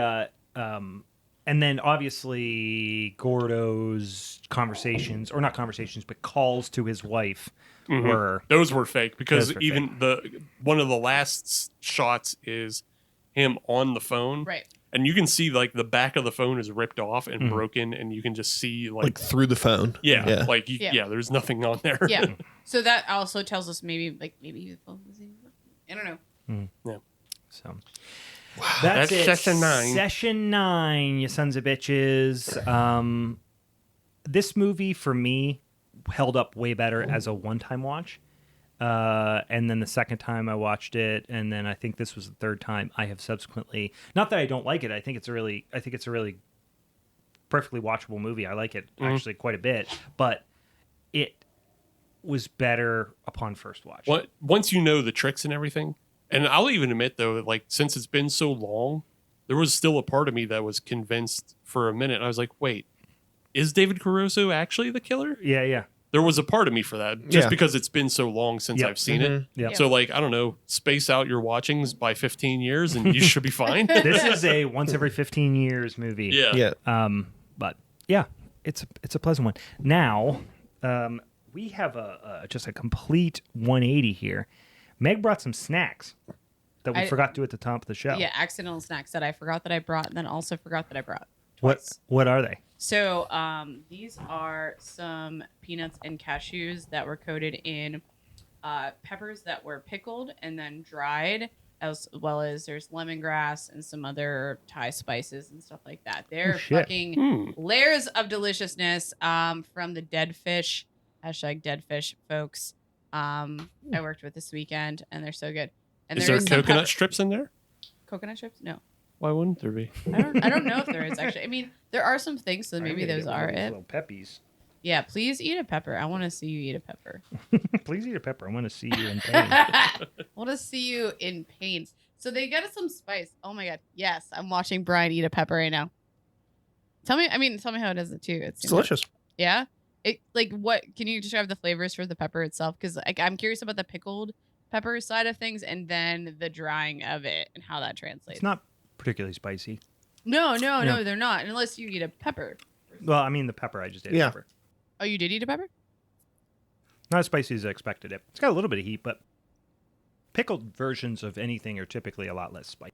and then obviously Gordo's conversations, or not conversations, but calls to his wife were those were fake because even one of the last shots is him on the phone, right? And you can see like the back of the phone is ripped off and broken, and you can just see like through the phone. Yeah. There's nothing on there. Yeah. So that also tells us maybe the phone was even working. I don't know. Yeah. So. Wow. That's it. Session 9. Session 9, you sons of bitches. This movie, for me, held up way better as a one-time watch. And then the second time I watched it, and then I think this was the third time I have subsequently... Not that I don't like it. I think it's a really perfectly watchable movie. I like it actually quite a bit. But it was better upon first watch. Once you know the tricks and everything... And I'll even admit, though, like, since it's been so long, there was still a part of me that was convinced for a minute. I was like, wait, is David Caruso actually the killer? Yeah. There was a part of me for that, just because it's been so long since I've seen it. Yep. So, like, I don't know, space out your watchings by 15 years and you should be fine. This is a once every 15 years movie. Yeah. But, yeah, it's a pleasant one. Now, we have just a complete 180 here. Meg brought some snacks that we forgot to do at the top of the show. Yeah, accidental snacks that I forgot that I brought, and then also forgot that I brought twice. What are they? So these are some peanuts and cashews that were coated in peppers that were pickled and then dried, as well as there's lemongrass and some other Thai spices and stuff like that. They're fucking layers of deliciousness from the dead fish, #deadfish, folks. I worked with this weekend, and they're so good. And is there coconut strips in there? Coconut strips? No. Why wouldn't there be? I don't know if there is actually. I mean, there are some things, so maybe those are it. Little peppies. Yeah, please eat a pepper. I want to see you eat a pepper. Please eat a pepper. I want to see you in pain. I want to see you in pain. So they got us some spice. Oh my god, yes! I'm watching Brian eat a pepper right now. Tell me how it is too. It's delicious. Yeah. What can you describe the flavors for the pepper itself? Because I'm curious about the pickled pepper side of things, and then the drying of it and how that translates. It's not particularly spicy. No, they're not. Unless you eat a pepper. Well, I mean the pepper. I just ate a pepper. Oh, you did eat a pepper? Not as spicy as I expected it. It's got a little bit of heat, but pickled versions of anything are typically a lot less spicy.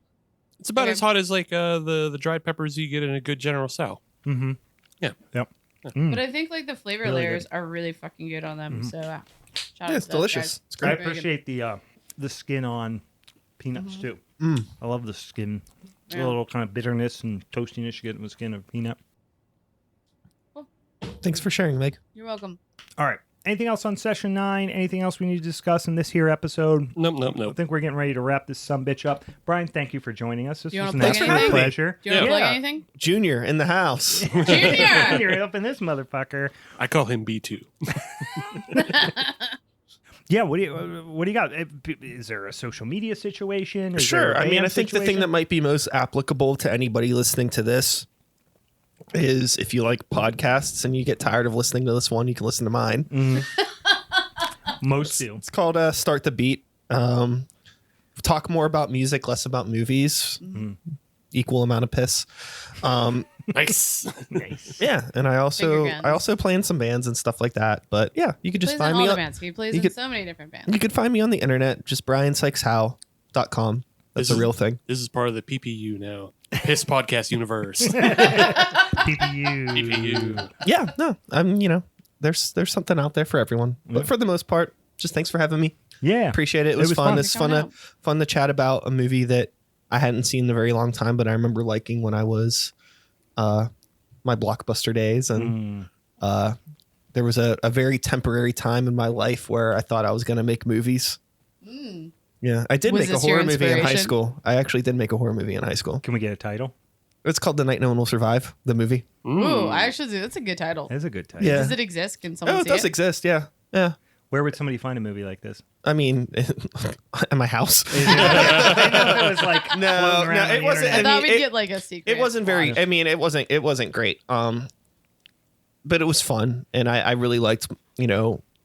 It's about as hot as like the dried peppers you get in a good General Tso. Mm-hmm. Yeah. Yep. But I think like the flavor Really layers good. are really fucking good on them. So shout out It's to those delicious. guys. It's I great. appreciate the skin on peanuts too. I love the skin. It's a Yeah. little kind of bitterness and toastiness you get in the skin of peanut. Thanks for sharing, Meg. You're welcome. All right. Anything else on session 9? Anything else we need to discuss in this here episode? Nope. I think we're getting ready to wrap this sumbitch up. Brian, thank you for joining us. This You was wanna an plug absolute anything? pleasure. Do you want to Yeah. plug anything? Junior in the house. Junior! You're up in this motherfucker. I call him B2. Yeah, what do you got? Is there a social media situation? Is there Sure. a I mean, band I think the thing situation? that might be most applicable to anybody listening to this is if you like podcasts and you get tired of listening to this one, you can listen to mine. Most do. It's called Start the Beat. Talk more about music, less about movies. Equal amount of piss. Nice. Nice. Yeah, and I Finger guns. also play in some bands and stuff like that. But yeah, you could just Plays in find all me the on, bands. He plays you in could- so many different bands. you could find me on the internet, just briansikeshowe.com. That's This a is- real thing. This is part of the PPU now. Piss Podcast Universe. PPU. PPU. Yeah, no, there's something out there for everyone. But for the most part, just thanks for having me. Yeah. Appreciate it. It was fun. fun. It's Coming out. fun to chat about a movie that I hadn't seen in a very long time, but I remember liking when I was my Blockbuster days. And there was a very temporary time in my life where I thought I was going to make movies. Yeah, I did Was make a this your horror movie in high inspiration? school. I actually did make a horror movie in high school. Can we get a title? It's called The Night No One Will Survive, the movie. Ooh, I actually do. That's a good title. That's a good title. Yeah. Does it exist? Can someone Oh, it see does it? exist. Yeah. Yeah. Where would somebody find a movie like this? I mean, at my house. I know if it was like No, floating around no, it on the wasn't- I internet. I thought mean, we'd get like a secret. It wasn't very. watch. I mean, it wasn't great. But it was fun, and I really liked.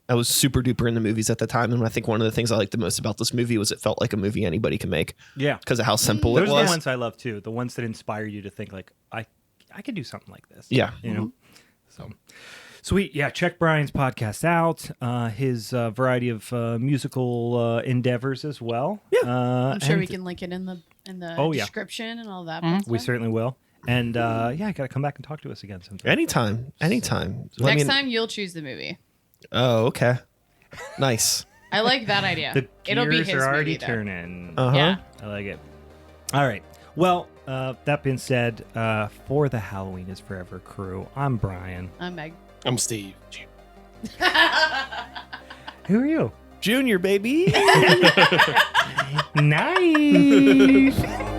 I was super duper into movies at the time, and I think one of the things I liked the most about this movie was it felt like a movie anybody can make Yeah. because of how simple Those it are was. the ones I love too. The ones that inspire you to think like, I could do something like this. Yeah. You know? So sweet. Yeah. Check Brian's podcast out. His variety of musical endeavors as well. Yeah. I'm sure we and can link it in the Oh, yeah. description and all that. We certainly will. And yeah, got to come back and talk to us again sometime. Anytime. Next time you'll choose the movie. Oh, okay. Nice. I like that idea. The It'll be gears his are already movie, though. turning. Uh-huh. Yeah. I like it. All right. Well, that being said, for the Halloween is Forever crew, I'm Brian. I'm Meg. I'm Steve. Who are you? Junior, baby. Nice.